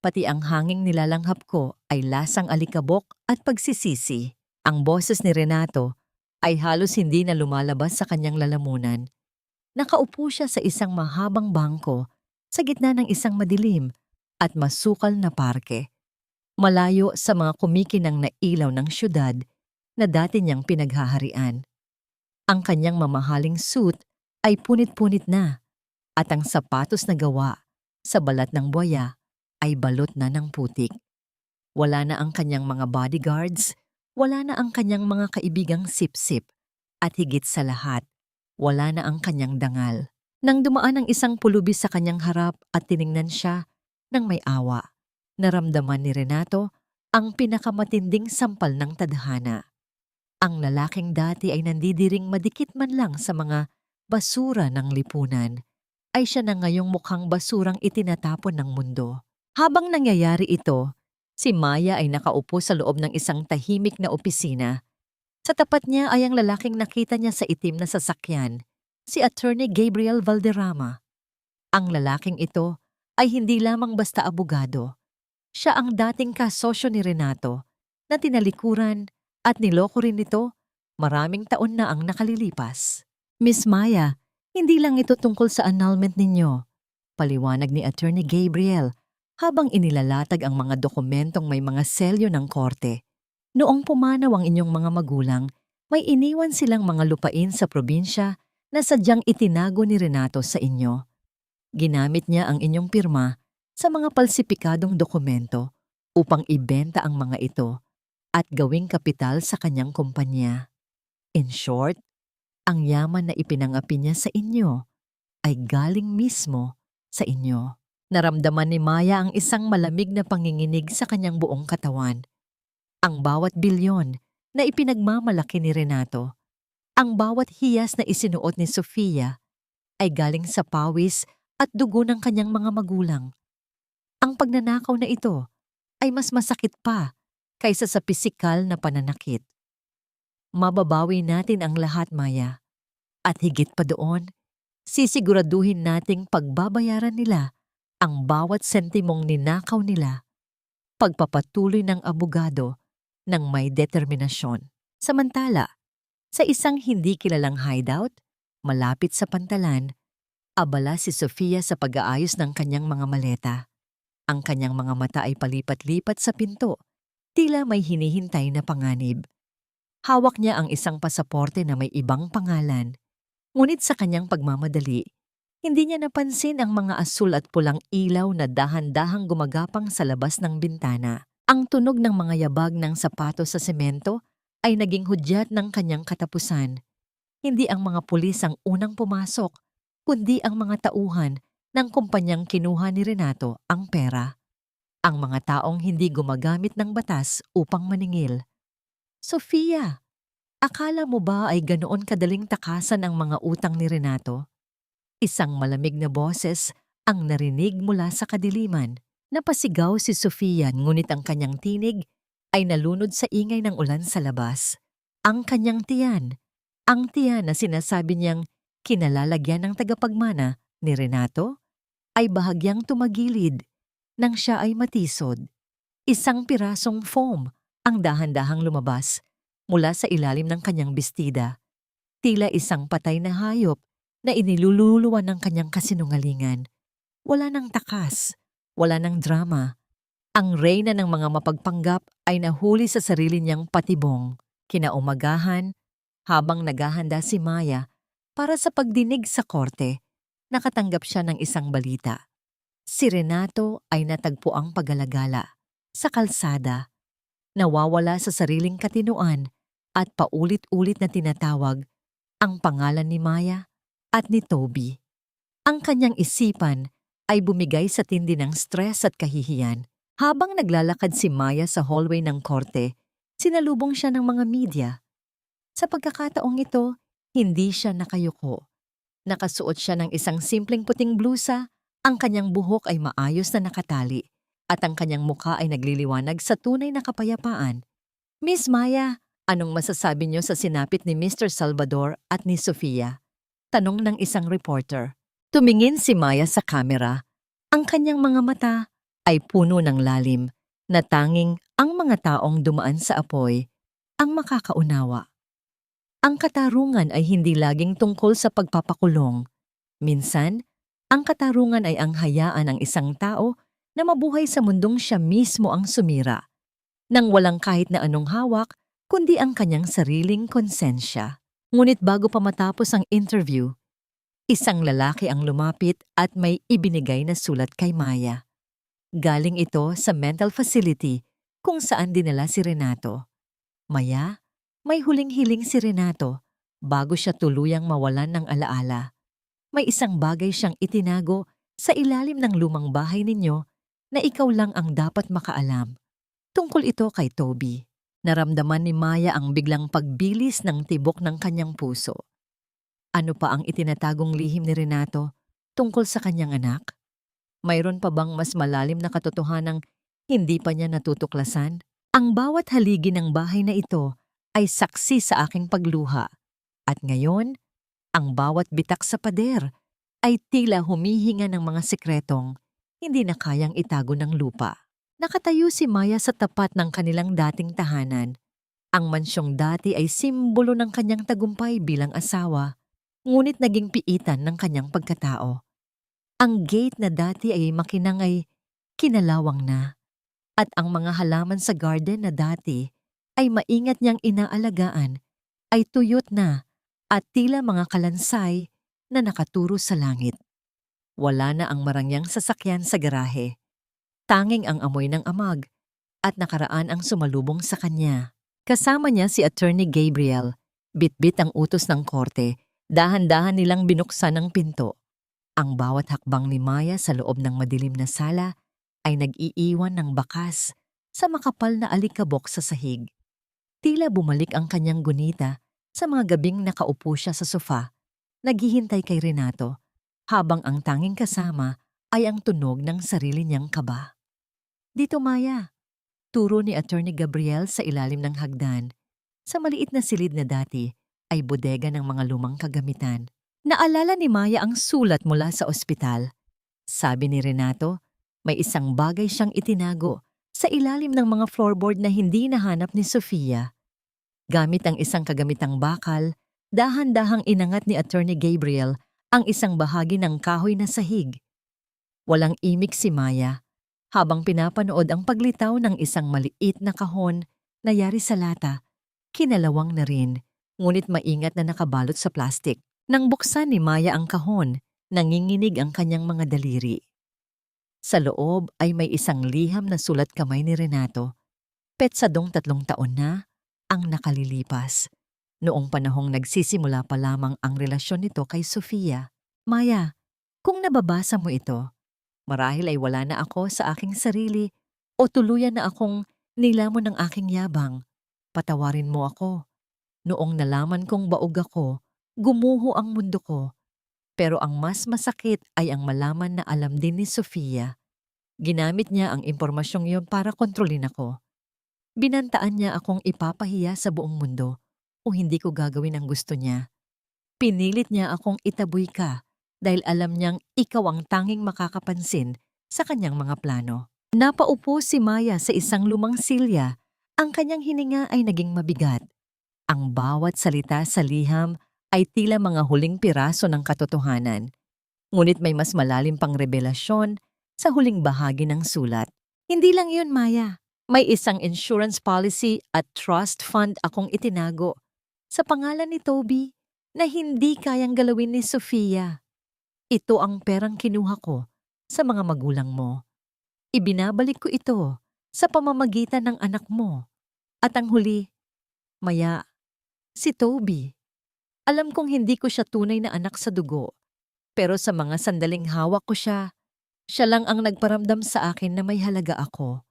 pati ang hanging nilalanghap ko ay lasang alikabok at pagsisisi. Ang boses ni Renato ay halos hindi na lumalabas sa kanyang lalamunan. Nakaupo siya sa isang mahabang bangko sa gitna ng isang madilim at masukal na parke. Malayo sa mga kumikinang na ilaw ng syudad na dati niyang pinaghaharian. Ang kanyang mamahaling suit ay punit-punit na at ang sapatos na gawa sa balat ng buwaya ay balot na ng putik. Wala na ang kanyang mga bodyguards, wala na ang kanyang mga kaibigang sip-sip, at higit sa lahat, wala na ang kanyang dangal. Nang dumaan ang isang pulubi sa kanyang harap at tiningnan siya ng may awa, naramdaman ni Renato ang pinakamatinding sampal ng tadhana. Ang lalaking dati ay nandidiring madikit man lang sa mga basura ng lipunan, ay siya na ngayong mukhang basurang itinatapon ng mundo. Habang nangyayari ito, si Maya ay nakaupo sa loob ng isang tahimik na opisina. Sa tapat niya ay ang lalaking nakita niya sa itim na sasakyan, si Attorney Gabriel Valderrama. Ang lalaking ito ay hindi lamang basta abogado. Siya ang dating kasosyo ni Renato na tinalikuran at niloko rin nito maraming taon na ang nakalilipas. Miss Maya, hindi lang ito tungkol sa annulment ninyo, paliwanag ni Attorney Gabriel habang inilalatag ang mga dokumentong may mga selyo ng korte. Noong pumanaw ang inyong mga magulang, may iniwan silang mga lupain sa probinsya na sadyang itinago ni Renato sa inyo. Ginamit niya ang inyong pirma sa mga palsipikadong dokumento upang ibenta ang mga ito at gawing kapital sa kanyang kumpanya. In short, ang yaman na ipinangapi niya sa inyo ay galing mismo sa inyo. Naramdaman ni Maya ang isang malamig na panginginig sa kanyang buong katawan. Ang bawat bilyon na ipinagmamalaki ni Renato, ang bawat hiyas na isinuot ni Sofia ay galing sa pawis at dugo ng kanyang mga magulang. Ang pagnanakaw na ito ay mas masakit pa kaysa sa pisikal na pananakit. Mababawi natin ang lahat, Maya. At higit pa doon, sisiguraduhin nating pagbabayaran nila ang bawat sentimong ninakaw nila. Pagpapatuloy ng abogado ng may determinasyon. Samantala, sa isang hindi kilalang hideout, malapit sa pantalan, abala si Sofia sa pag-aayos ng kanyang mga maleta. Ang kanyang mga mata ay palipat-lipat sa pinto, tila may hinihintay na panganib. Hawak niya ang isang pasaporte na may ibang pangalan. Ngunit sa kanyang pagmamadali, hindi niya napansin ang mga asul at pulang ilaw na dahan-dahang gumagapang sa labas ng bintana. Ang tunog ng mga yabag ng sapatos sa semento ay naging hudyat ng kanyang katapusan. Hindi ang mga pulis ang unang pumasok, kundi ang mga tauhan ng kumpanyang kinuha ni Renato ang pera. Ang mga taong hindi gumagamit ng batas upang maningil. Sofia, akala mo ba ay ganoon kadaling takasan ang mga utang ni Renato? Isang malamig na boses ang narinig mula sa kadiliman. Napasigaw si Sofia ngunit ang kanyang tinig ay nalunod sa ingay ng ulan sa labas. Ang kanyang tiyan, ang tiyan na sinasabi niyang kinalalagyan ng tagapagmana ni Renato, ay bahagyang tumagilid nang siya ay matisod. Isang pirasong foam ang dahan-dahang lumabas mula sa ilalim ng kanyang bestida. Tila isang patay na hayop na inilululuwan ng kanyang kasinungalingan. Wala nang takas, wala nang drama. Ang reyna ng mga mapagpanggap ay nahuli sa sarili niyang patibong. Kinaumagahan, habang naghahanda si Maya para sa pagdinig sa korte, nakatanggap siya ng isang balita. Si Renato ay natagpuang pag-alagala sa kalsada, nawawala sa sariling katinuan at paulit-ulit na tinatawag ang pangalan ni Maya at ni Toby. Ang kanyang isipan ay bumigay sa tindi ng stress at kahihiyan. Habang naglalakad si Maya sa hallway ng korte, Sinalubong siya ng mga media. Sa pagkakataong ito, hindi siya nakayuko. Nakasuot siya ng isang simpleng puting blusa, ang kanyang buhok ay maayos na nakatali, at ang kanyang mukha ay nagliliwanag sa tunay na kapayapaan. Miss Maya, anong masasabi niyo sa sinapit ni Mr. Salvador at ni Sofia? Tanong ng isang reporter. Tumingin si Maya sa kamera. Ang kanyang mga mata ay puno ng lalim na tanging ang mga taong dumaan sa apoy ang makakaunawa. Ang katarungan ay hindi laging tungkol sa pagpapakulong. Minsan, ang katarungan ay ang hayaan ng isang tao na mabuhay sa mundong siya mismo ang sumira, nang walang kahit na anong hawak kundi ang kanyang sariling konsensya. Ngunit bago pa matapos ang interview, isang lalaki ang lumapit at may ibinigay na sulat kay Maya. Galing ito sa mental facility kung saan dinala si Renato. Maya, may huling hiling si Renato bago siya tuluyang mawalan ng alaala. May isang bagay siyang itinago sa ilalim ng lumang bahay ninyo na ikaw lang ang dapat makaalam. Tungkol ito kay Toby. Naramdaman ni Maya ang biglang pagbilis ng tibok ng kanyang puso. Ano pa ang itinatagong lihim ni Renato tungkol sa kanyang anak? Mayroon pa bang mas malalim na katotohanang hindi pa niya natutuklasan? Ang bawat haligi ng bahay na ito ay saksi sa aking pagluha. At ngayon, ang bawat bitak sa pader ay tila humihinga ng mga sikretong hindi na kayang itago ng lupa. Nakatayo si Maya sa tapat ng kanilang dating tahanan. Ang mansyong dati ay simbolo ng kanyang tagumpay bilang asawa, ngunit naging piitan ng kanyang pagkatao. Ang gate na dati ay makinang ay kinalawang na, at ang mga halaman sa garden na dati ay maingat niyang inaalagaan ay tuyot na at tila mga kalansay na nakaturo sa langit. Wala na ang marangyang sasakyan sa garahe. Tanging ang amoy ng amag at nakaraan ang sumalubong sa kanya. Kasama niya si Attorney Gabriel. Bitbit ang utos ng korte. Dahan-dahan nilang binuksan ang pinto. Ang bawat hakbang ni Maya sa loob ng madilim na sala ay nag-iiwan ng bakas sa makapal na alikabok sa sahig. Tila bumalik ang kanyang gunita sa mga gabing nakaupo siya sa sofa, naghihintay kay Renato, habang ang tanging kasama ay ang tunog ng sarili niyang kaba. Dito Maya, turo ni Attorney Gabriel sa ilalim ng hagdan. Sa maliit na silid na dati ay bodega ng mga lumang kagamitan. Naalala ni Maya ang sulat mula sa ospital. Sabi ni Renato, may isang bagay siyang itinago sa ilalim ng mga floorboard na hindi nahanap ni Sofia. Gamit ang isang kagamitang bakal, dahan-dahang inangat ni Attorney Gabriel ang isang bahagi ng kahoy na sahig. Walang imik si Maya habang pinapanood ang paglitaw ng isang maliit na kahon na yari sa lata. Kinalawang na rin, ngunit maingat na nakabalot sa plastik. Nang buksan ni Maya ang kahon, nanginginig ang kanyang mga daliri. Sa loob ay may isang liham na sulat kamay ni Renato. Petsadong 3 taon na ang nakalilipas. Noong panahong nagsisimula pa lamang ang relasyon nito kay Sofia. Maya, kung nababasa mo ito, marahil ay wala na ako sa aking sarili o tuluyan na akong nilamon ng aking yabang. Patawarin mo ako. Noong nalaman kong baog ako, gumuho ang mundo ko. Pero ang mas masakit ay ang malaman na alam din ni Sofia. Ginamit niya ang impormasyong iyon para kontrolin ako. Binantaan niya akong ipapahiya sa buong mundo o hindi ko gagawin ang gusto niya. Pinilit niya akong itaboy ka dahil alam niyang ikaw ang tanging makakapansin sa kanyang mga plano. Napaupo si Maya sa isang lumang silya. Ang kanyang hininga ay naging mabigat. Ang bawat salita sa liham ay tila mga huling piraso ng katotohanan. Ngunit may mas malalim pang revelasyon sa huling bahagi ng sulat. Hindi lang yun, Maya. May isang insurance policy at trust fund akong itinago sa pangalan ni Toby na hindi kayang galawin ni Sofia. Ito ang perang kinuha ko sa mga magulang mo. Ibinabalik ko ito sa pamamagitan ng anak mo. At ang huli, Maya, si Toby. Alam kong hindi ko siya tunay na anak sa dugo, pero sa mga sandaling hawak ko siya, siya lang ang nagparamdam sa akin na may halaga ako.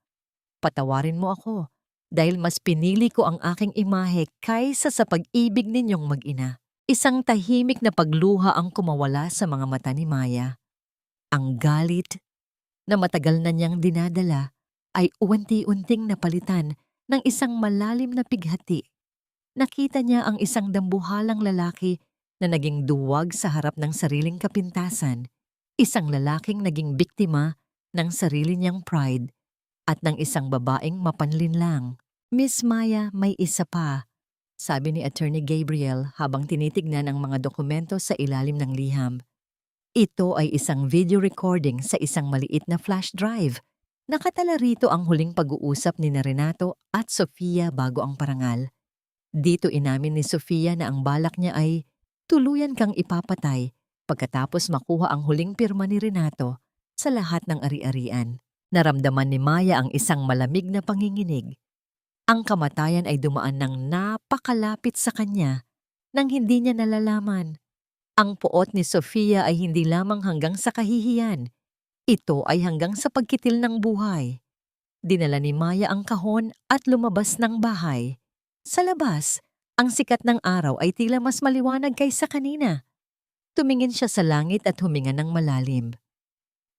Patawarin mo ako dahil mas pinili ko ang aking imahe kaysa sa pag-ibig ninyong mag-ina. Isang tahimik na pagluha ang kumawala sa mga mata ni Maya. Ang galit na matagal na niyang dinadala ay unti-unting napalitan ng isang malalim na pighati. Nakita niya ang isang dambuhalang lalaki na naging duwag sa harap ng sariling kapintasan, isang lalaking naging biktima ng sarili niyang pride at ng isang babaeng mapanlinlang. Miss Maya, may isa pa, sabi ni Attorney Gabriel habang tinitignan ang mga dokumento sa ilalim ng liham. Ito ay isang video recording sa isang maliit na flash drive. Nakatala rito ang huling pag-uusap ni Renato at Sofia bago ang parangal. Dito inamin ni Sofia na ang balak niya ay tuluyan kang ipapatay pagkatapos makuha ang huling pirma ni Renato sa lahat ng ari-arian. Naramdaman ni Maya ang isang malamig na panginginig. Ang kamatayan ay dumaan ng napakalapit sa kanya nang hindi niya nalalaman. Ang puot ni Sofia ay hindi lamang hanggang sa kahihiyan. Ito ay hanggang sa pagkitil ng buhay. Dinala ni Maya ang kahon at lumabas ng bahay. Sa labas, ang sikat ng araw ay tila mas maliwanag kaysa kanina. Tumingin siya sa langit at huminga ng malalim.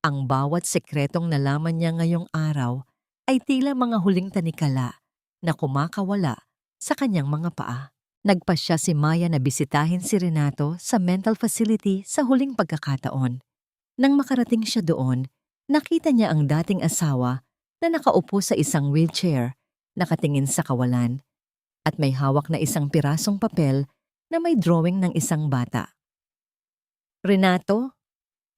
Ang bawat sekretong nalaman niya ngayong araw ay tila mga huling tanikala na kumakawala sa kanyang mga paa. Nagpasya si Maya na bisitahin si Renato sa mental facility sa huling pagkakataon. Nang makarating siya doon, nakita niya ang dating asawa na nakaupo sa isang wheelchair, nakatingin sa kawalan, at may hawak na isang pirasong papel na may drawing ng isang bata. Renato?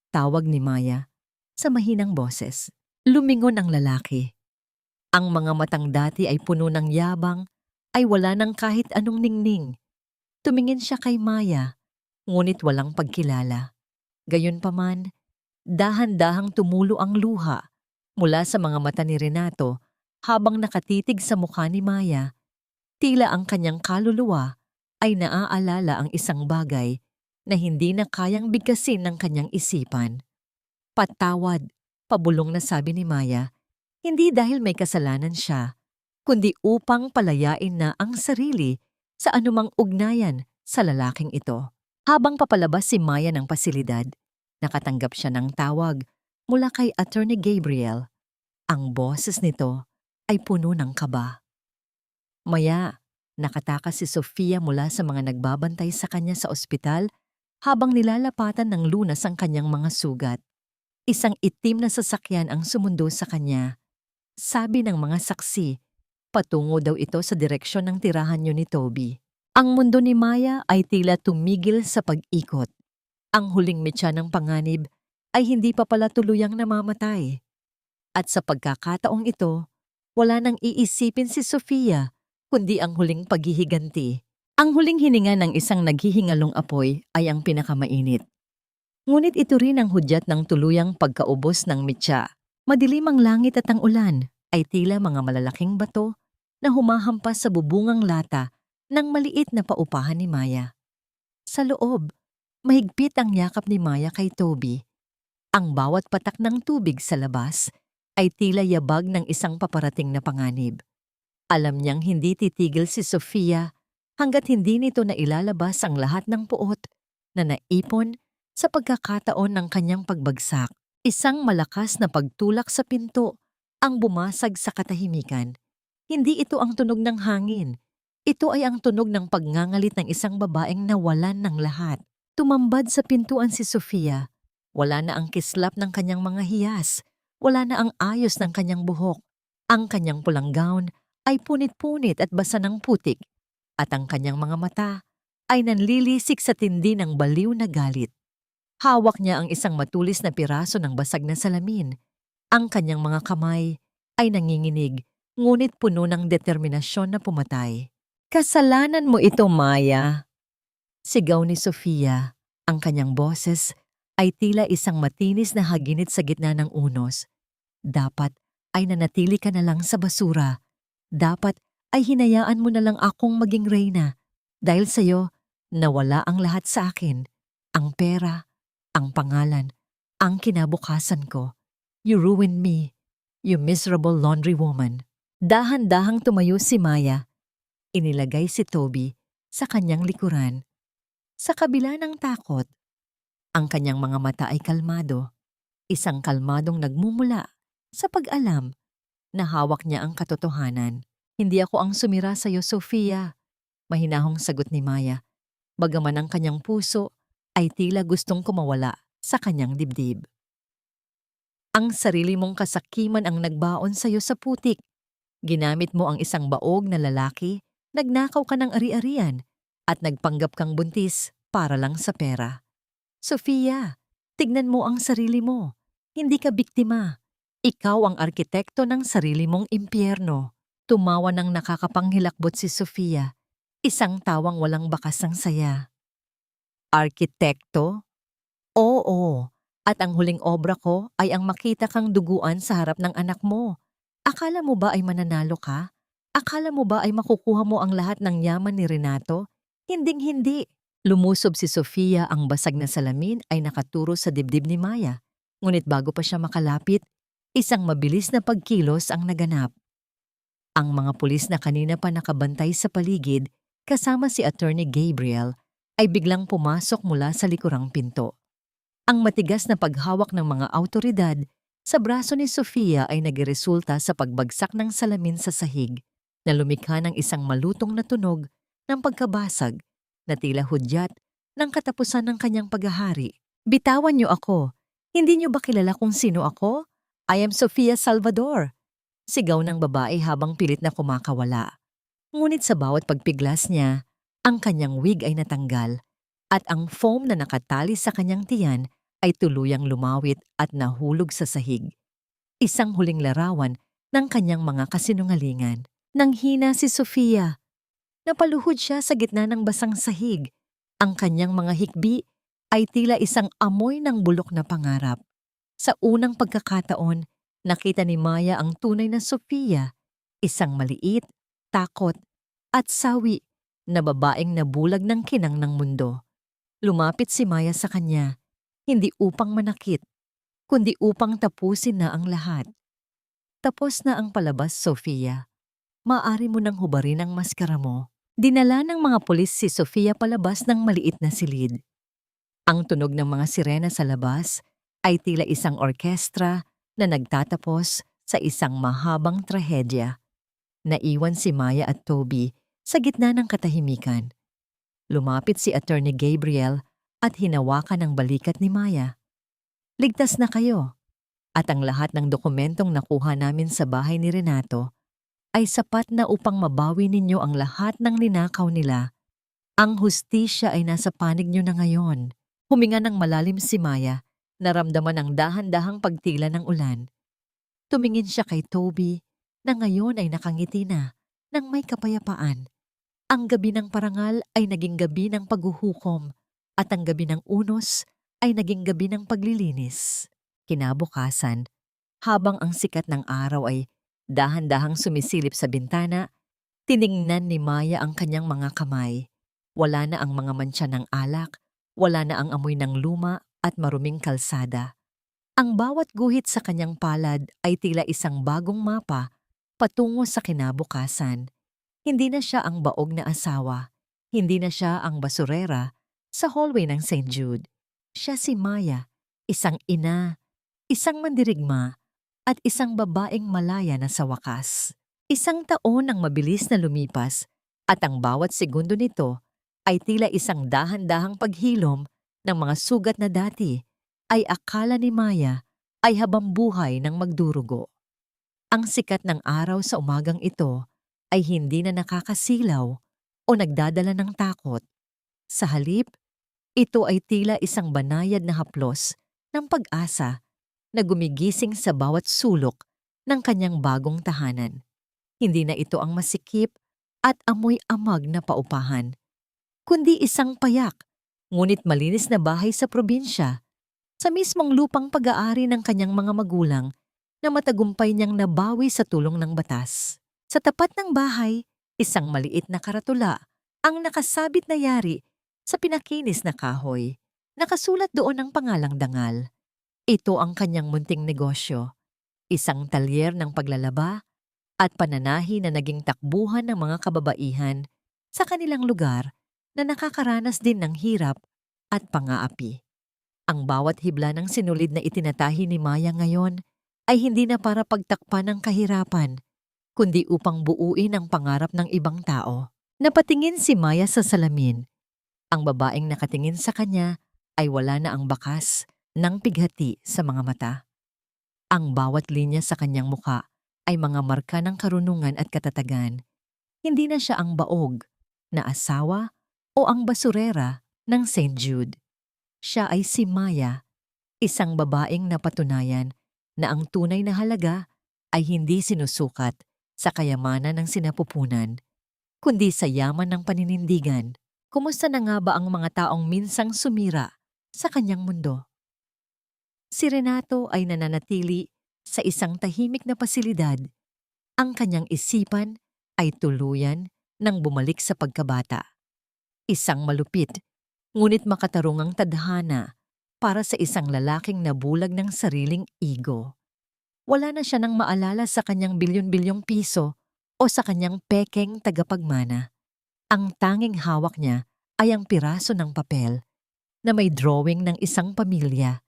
Tawag ni Maya sa mahinang boses. Lumingon ang lalaki. Ang mga matang dati ay puno ng yabang, ay wala ng kahit anong ningning. Tumingin siya kay Maya, ngunit walang pagkilala. Gayunpaman, dahan-dahang tumulo ang luha mula sa mga mata ni Renato habang nakatitig sa mukha ni Maya. Tila ang kanyang kaluluwa ay naaalala ang isang bagay na hindi na kayang bigkasin ng kanyang isipan. Patawad, pabulong na sabi ni Maya, hindi dahil may kasalanan siya, kundi upang palayain na ang sarili sa anumang ugnayan sa lalaking ito. Habang papalabas si Maya ng pasilidad, nakatanggap siya ng tawag mula kay Attorney Gabriel. Ang boses nito ay puno ng kaba. Maya, nakatakas si Sofia mula sa mga nagbabantay sa kanya sa ospital habang nilalapatan ng lunas ang kanyang mga sugat. Isang itim na sasakyan ang sumundo sa kanya. Sabi ng mga saksi, patungo daw ito sa direksyon ng tirahan niyo ni Toby. Ang mundo ni Maya ay tila tumigil sa pag-ikot. Ang huling mitya ng panganib ay hindi pa pala tuluyang namamatay. At sa pagkakataong ito, wala nang iisipin si Sofia, kundi ang huling paghihiganti. Ang huling hininga ng isang naghihingalong apoy ay ang pinakamainit. Ngunit ito rin ang hudyat ng tuluyang pagkaubos ng mitya. Madilim ang langit at ang ulan ay tila mga malalaking bato na humahampas sa bubungang lata ng maliit na paupahan ni Maya. Sa loob, mahigpit ang yakap ni Maya kay Toby. Ang bawat patak ng tubig sa labas ay tila yabag ng isang paparating na panganib. Alam niyang hindi titigil si Sofia hanggat hindi nito na ilalabas ang lahat ng puot na naipon sa pagkakataon ng kanyang pagbagsak. Isang malakas na pagtulak sa pinto ang bumasag sa katahimikan. Hindi ito ang tunog ng hangin. Ito ay ang tunog ng pagngangalit ng isang babaeng nawalan ng lahat. Tumambad sa pintuan si Sofia. Wala na ang kislap ng kanyang mga hiyas. Wala na ang ayos ng kanyang buhok. Ang kanyang pulang gown ay punit-punit at basa ng putik. At ang kanyang mga mata ay nanlilisik sa tindi ng baliw na galit. Hawak niya ang isang matulis na piraso ng basag na salamin. Ang kanyang mga kamay ay nanginginig, ngunit puno ng determinasyon na pumatay. Kasalanan mo ito, Maya. Sigaw ni Sofia. Ang kanyang boses ay tila isang matinis na haginit sa gitna ng unos. Dapat ay nanatili ka na lang sa basura. Dapat ay hinayaan mo na lang akong maging reyna. Dahil sa'yo, nawala ang lahat sa akin. Ang pera, ang pangalan, ang kinabukasan ko. You ruined me, you miserable laundry woman. Dahan-dahang tumayo si Maya. Inilagay si Toby sa kanyang likuran. Sa kabila ng takot, ang kanyang mga mata ay kalmado. Isang kalmadong nagmumula sa pag-alam na hawak niya ang katotohanan. Hindi ako ang sumira sa iyo, Sofia. Mahinahong sagot ni Maya, bagaman ang kanyang puso ay tila gustong kumawala sa kanyang dibdib. Ang sarili mong kasakiman ang nagbaon sa iyo sa putik. Ginamit mo ang isang baog na lalaki, nagnakaw ka ng ari-arian, at nagpanggap kang buntis para lang sa pera. Sofia, tignan mo ang sarili mo. Hindi ka biktima. Ikaw ang arkitekto ng sarili mong impyerno. Tumawa ng nakakapanghilakbot si Sofia, isang tawang walang bakas ng saya. Arkitekto? Oo, at ang huling obra ko ay ang makita kang duguan sa harap ng anak mo. Akala mo ba ay mananalo ka? Akala mo ba ay makukuha mo ang lahat ng yaman ni Renato? Hinding-hindi. Lumusob si Sofia, ang basag na salamin ay nakaturo sa dibdib ni Maya. Ngunit bago pa siya makalapit, isang mabilis na pagkilos ang naganap. Ang mga pulis na kanina pa nakabantay sa paligid, kasama si Attorney Gabriel, ay biglang pumasok mula sa likurang pinto. Ang matigas na paghawak ng mga awtoridad sa braso ni Sofia ay nagresulta sa pagbagsak ng salamin sa sahig na lumikha ng isang malutong na tunog ng pagkabasag na tila hudyat ng katapusan ng kanyang paghahari. Bitawan niyo ako. Hindi niyo ba kilala kung sino ako? I am Sofia Salvador. Sigaw ng babae habang pilit na kumakawala. Ngunit sa bawat pagpiglas niya, ang kanyang wig ay natanggal at ang foam na nakatali sa kanyang tiyan ay tuluyang lumawit at nahulog sa sahig. Isang huling larawan ng kanyang mga kasinungalingan. Nanghina si Sofia. Napaluhod siya sa gitna ng basang sahig. Ang kanyang mga hikbi ay tila isang amoy ng bulok na pangarap. Sa unang pagkakataon, nakita ni Maya ang tunay na Sofia, isang maliit, takot, at sawi na babaeng nabulag ng kinang ng mundo. Lumapit si Maya sa kanya, hindi upang manakit, kundi upang tapusin na ang lahat. Tapos na ang palabas, Sofia. Maaari mo nang hubarin ang maskara mo. Dinala ng mga pulis si Sofia palabas ng maliit na silid. Ang tunog ng mga sirena sa labas ay tila isang orkestra na nagtatapos sa isang mahabang trahedya. Naiwan si Maya at Toby sa gitna ng katahimikan. Lumapit si Attorney Gabriel at hinawakan ang balikat ni Maya. Ligtas na kayo, at ang lahat ng dokumentong nakuha namin sa bahay ni Renato ay sapat na upang mabawi ninyo ang lahat ng ninakaw nila. Ang hustisya ay nasa panig nyo na ngayon. Huminga ng malalim si Maya, naramdaman ang dahan-dahang pagtila ng ulan. Tumingin siya kay Toby na ngayon ay nakangiti na ng may kapayapaan. Ang gabi ng parangal ay naging gabi ng paghuhukom at ang gabi ng unos ay naging gabi ng paglilinis. Kinabukasan, habang ang sikat ng araw ay dahan-dahang sumisilip sa bintana, tiningnan ni Maya ang kanyang mga kamay. Wala na ang mga mantsa ng alak, wala na ang amoy ng luma at maruming kalsada. Ang bawat guhit sa kanyang palad ay tila isang bagong mapa patungo sa kinabukasan. Hindi na siya ang baog na asawa, hindi na siya ang basurera sa hallway ng St. Jude. Siya si Maya, isang ina, isang mandirigma, at isang babaeng malaya na sa wakas. Isang taon ang mabilis na lumipas at ang bawat segundo nito ay tila isang dahan-dahang paghilom ng mga sugat na dati ay akala ni Maya ay habang buhay ng magdurugo. Ang sikat ng araw sa umagang ito ay hindi na nakakasilaw o nagdadala ng takot. Sa halip, ito ay tila isang banayad na haplos ng pag-asa na gumigising sa bawat sulok ng kanyang bagong tahanan. Hindi na ito ang masikip at amoy amag na paupahan, kundi isang payak, ngunit malinis na bahay sa probinsya, sa mismong lupang pag-aari ng kanyang mga magulang na matagumpay niyang nabawi sa tulong ng batas. Sa tapat ng bahay, isang maliit na karatula ang nakasabit na yari sa pinakinis na kahoy. Nakasulat doon ang pangalang Dangal. Ito ang kanyang munting negosyo, isang talyer ng paglalaba at pananahi na naging takbuhan ng mga kababaihan sa kanilang lugar na nakakaranas din ng hirap at pang-aapi. Ang bawat hibla ng sinulid na itinatahi ni Maya ngayon ay hindi na para pagtakpan ng kahirapan, kundi upang buuin ang pangarap ng ibang tao. Napatingin si Maya sa salamin. Ang babaeng nakatingin sa kanya ay wala na ang bakas ng pighati sa mga mata. Ang bawat linya sa kanyang muka ay mga marka ng karunungan at katatagan. Hindi na siya ang baog na asawa o ang basurera ng St. Jude. Siya ay si Maya, isang babaeng napatunayan na ang tunay na halaga ay hindi sinusukat sa kayamanan ng sinapupunan, kundi sa yaman ng paninindigan. Kumusta na nga ba ang mga taong minsang sumira sa kanyang mundo? Si Renato ay nananatili sa isang tahimik na pasilidad. Ang kanyang isipan ay tuluyan nang bumalik sa pagkabata. Isang malupit, ngunit makatarungang tadhana para sa isang lalaking nabulag ng sariling ego. Wala na siya nang maalala sa kanyang bilyon-bilyong piso o sa kanyang pekeng tagapagmana. Ang tanging hawak niya ay ang piraso ng papel na may drawing ng isang pamilya.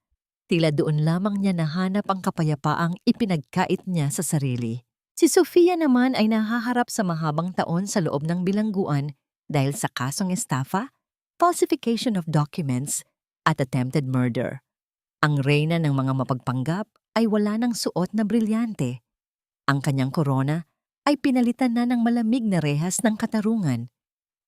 Tila doon lamang niya nahanap ang kapayapaang ipinagkait niya sa sarili. Si Sofia naman ay nahaharap sa mahabang taon sa loob ng bilangguan dahil sa kasong estafa, falsification of documents, at attempted murder. Ang reyna ng mga mapagpanggap ay wala ng suot na brilyante. Ang kanyang korona ay pinalitan na ng malamig na rehas ng katarungan.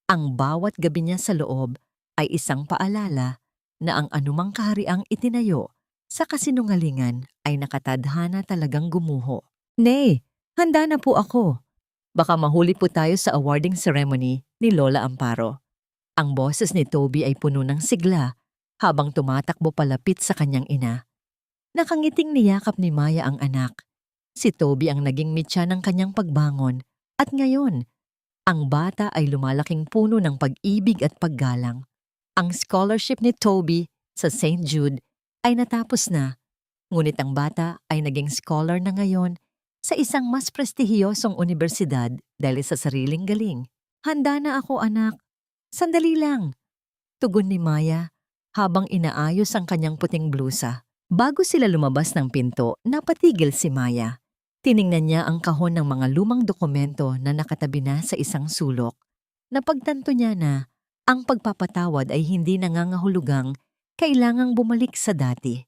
Ang bawat gabi niya sa loob ay isang paalala na ang anumang kahariang itinayo sa kasinungalingan ay nakatadhana talagang gumuho. Nay, handa na po ako. Baka mahuli po tayo sa awarding ceremony ni Lola Amparo. Ang boses ni Toby ay puno ng sigla habang tumatakbo palapit sa kanyang ina. Nakangiting niyakap ni Maya ang anak. Si Toby ang naging mitya ng kanyang pagbangon at ngayon, ang bata ay lumalaking puno ng pag-ibig at paggalang. Ang scholarship ni Toby sa St. Jude ay natapos na, ngunit ang bata ay naging scholar na ngayon sa isang mas prestihiyosong unibersidad dahil sa sariling galing. Handa na ako, anak. Sandali lang, tugon ni Maya habang inaayos ang kanyang puting blusa. Bago sila lumabas ng pinto, napatigil si Maya. Tiningnan niya ang kahon ng mga lumang dokumento na nakatabi na sa isang sulok. Napagtanto niya na ang pagpapatawad ay hindi nangangahulugang kailangang bumalik sa dati.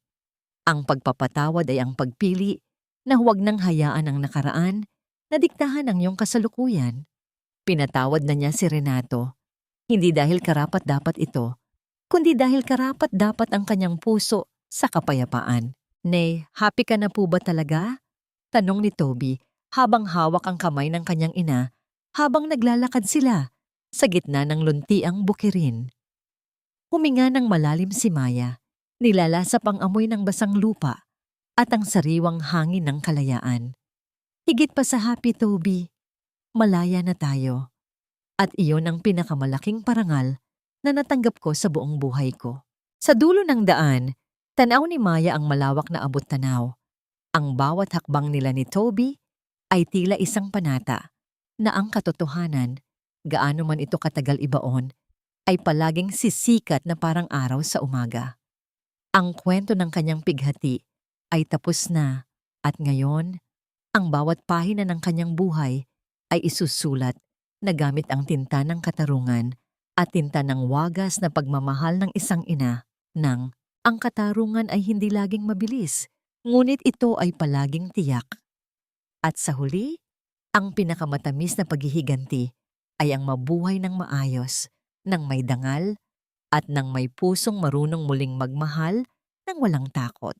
Ang pagpapatawad ay ang pagpili na huwag nang hayaan ang nakaraan na diktahan ang iyong kasalukuyan. Pinatawad na niya si Renato, hindi dahil karapat-dapat ito, kundi dahil karapat-dapat ang kanyang puso sa kapayapaan. Nay, happy ka na po ba talaga? Tanong ni Toby habang hawak ang kamay ng kanyang ina habang naglalakad sila sa gitna ng luntiang bukirin. Huminga ng malalim si Maya, nilalasap ang amoy ng basang lupa at ang sariwang hangin ng kalayaan. Higit pa sa happy, Toby, malaya na tayo. At iyon ang pinakamalaking parangal na natanggap ko sa buong buhay ko. Sa dulo ng daan, tanaw ni Maya ang malawak na abot-tanaw. Ang bawat hakbang nila ni Toby ay tila isang panata na ang katotohanan, gaano man ito katagal ibaon, ay palaging sisikat na parang araw sa umaga. Ang kwento ng kanyang pighati ay tapos na at ngayon, ang bawat pahina ng kanyang buhay ay isusulat na gamit ang tinta ng katarungan at tinta ng wagas na pagmamahal ng isang ina nang ang katarungan ay hindi laging mabilis, ngunit ito ay palaging tiyak. At sa huli, ang pinakamatamis na paghihiganti ay ang mabuhay ng maayos, ng may dangal, at ng may pusong marunong muling magmahal ng walang takot.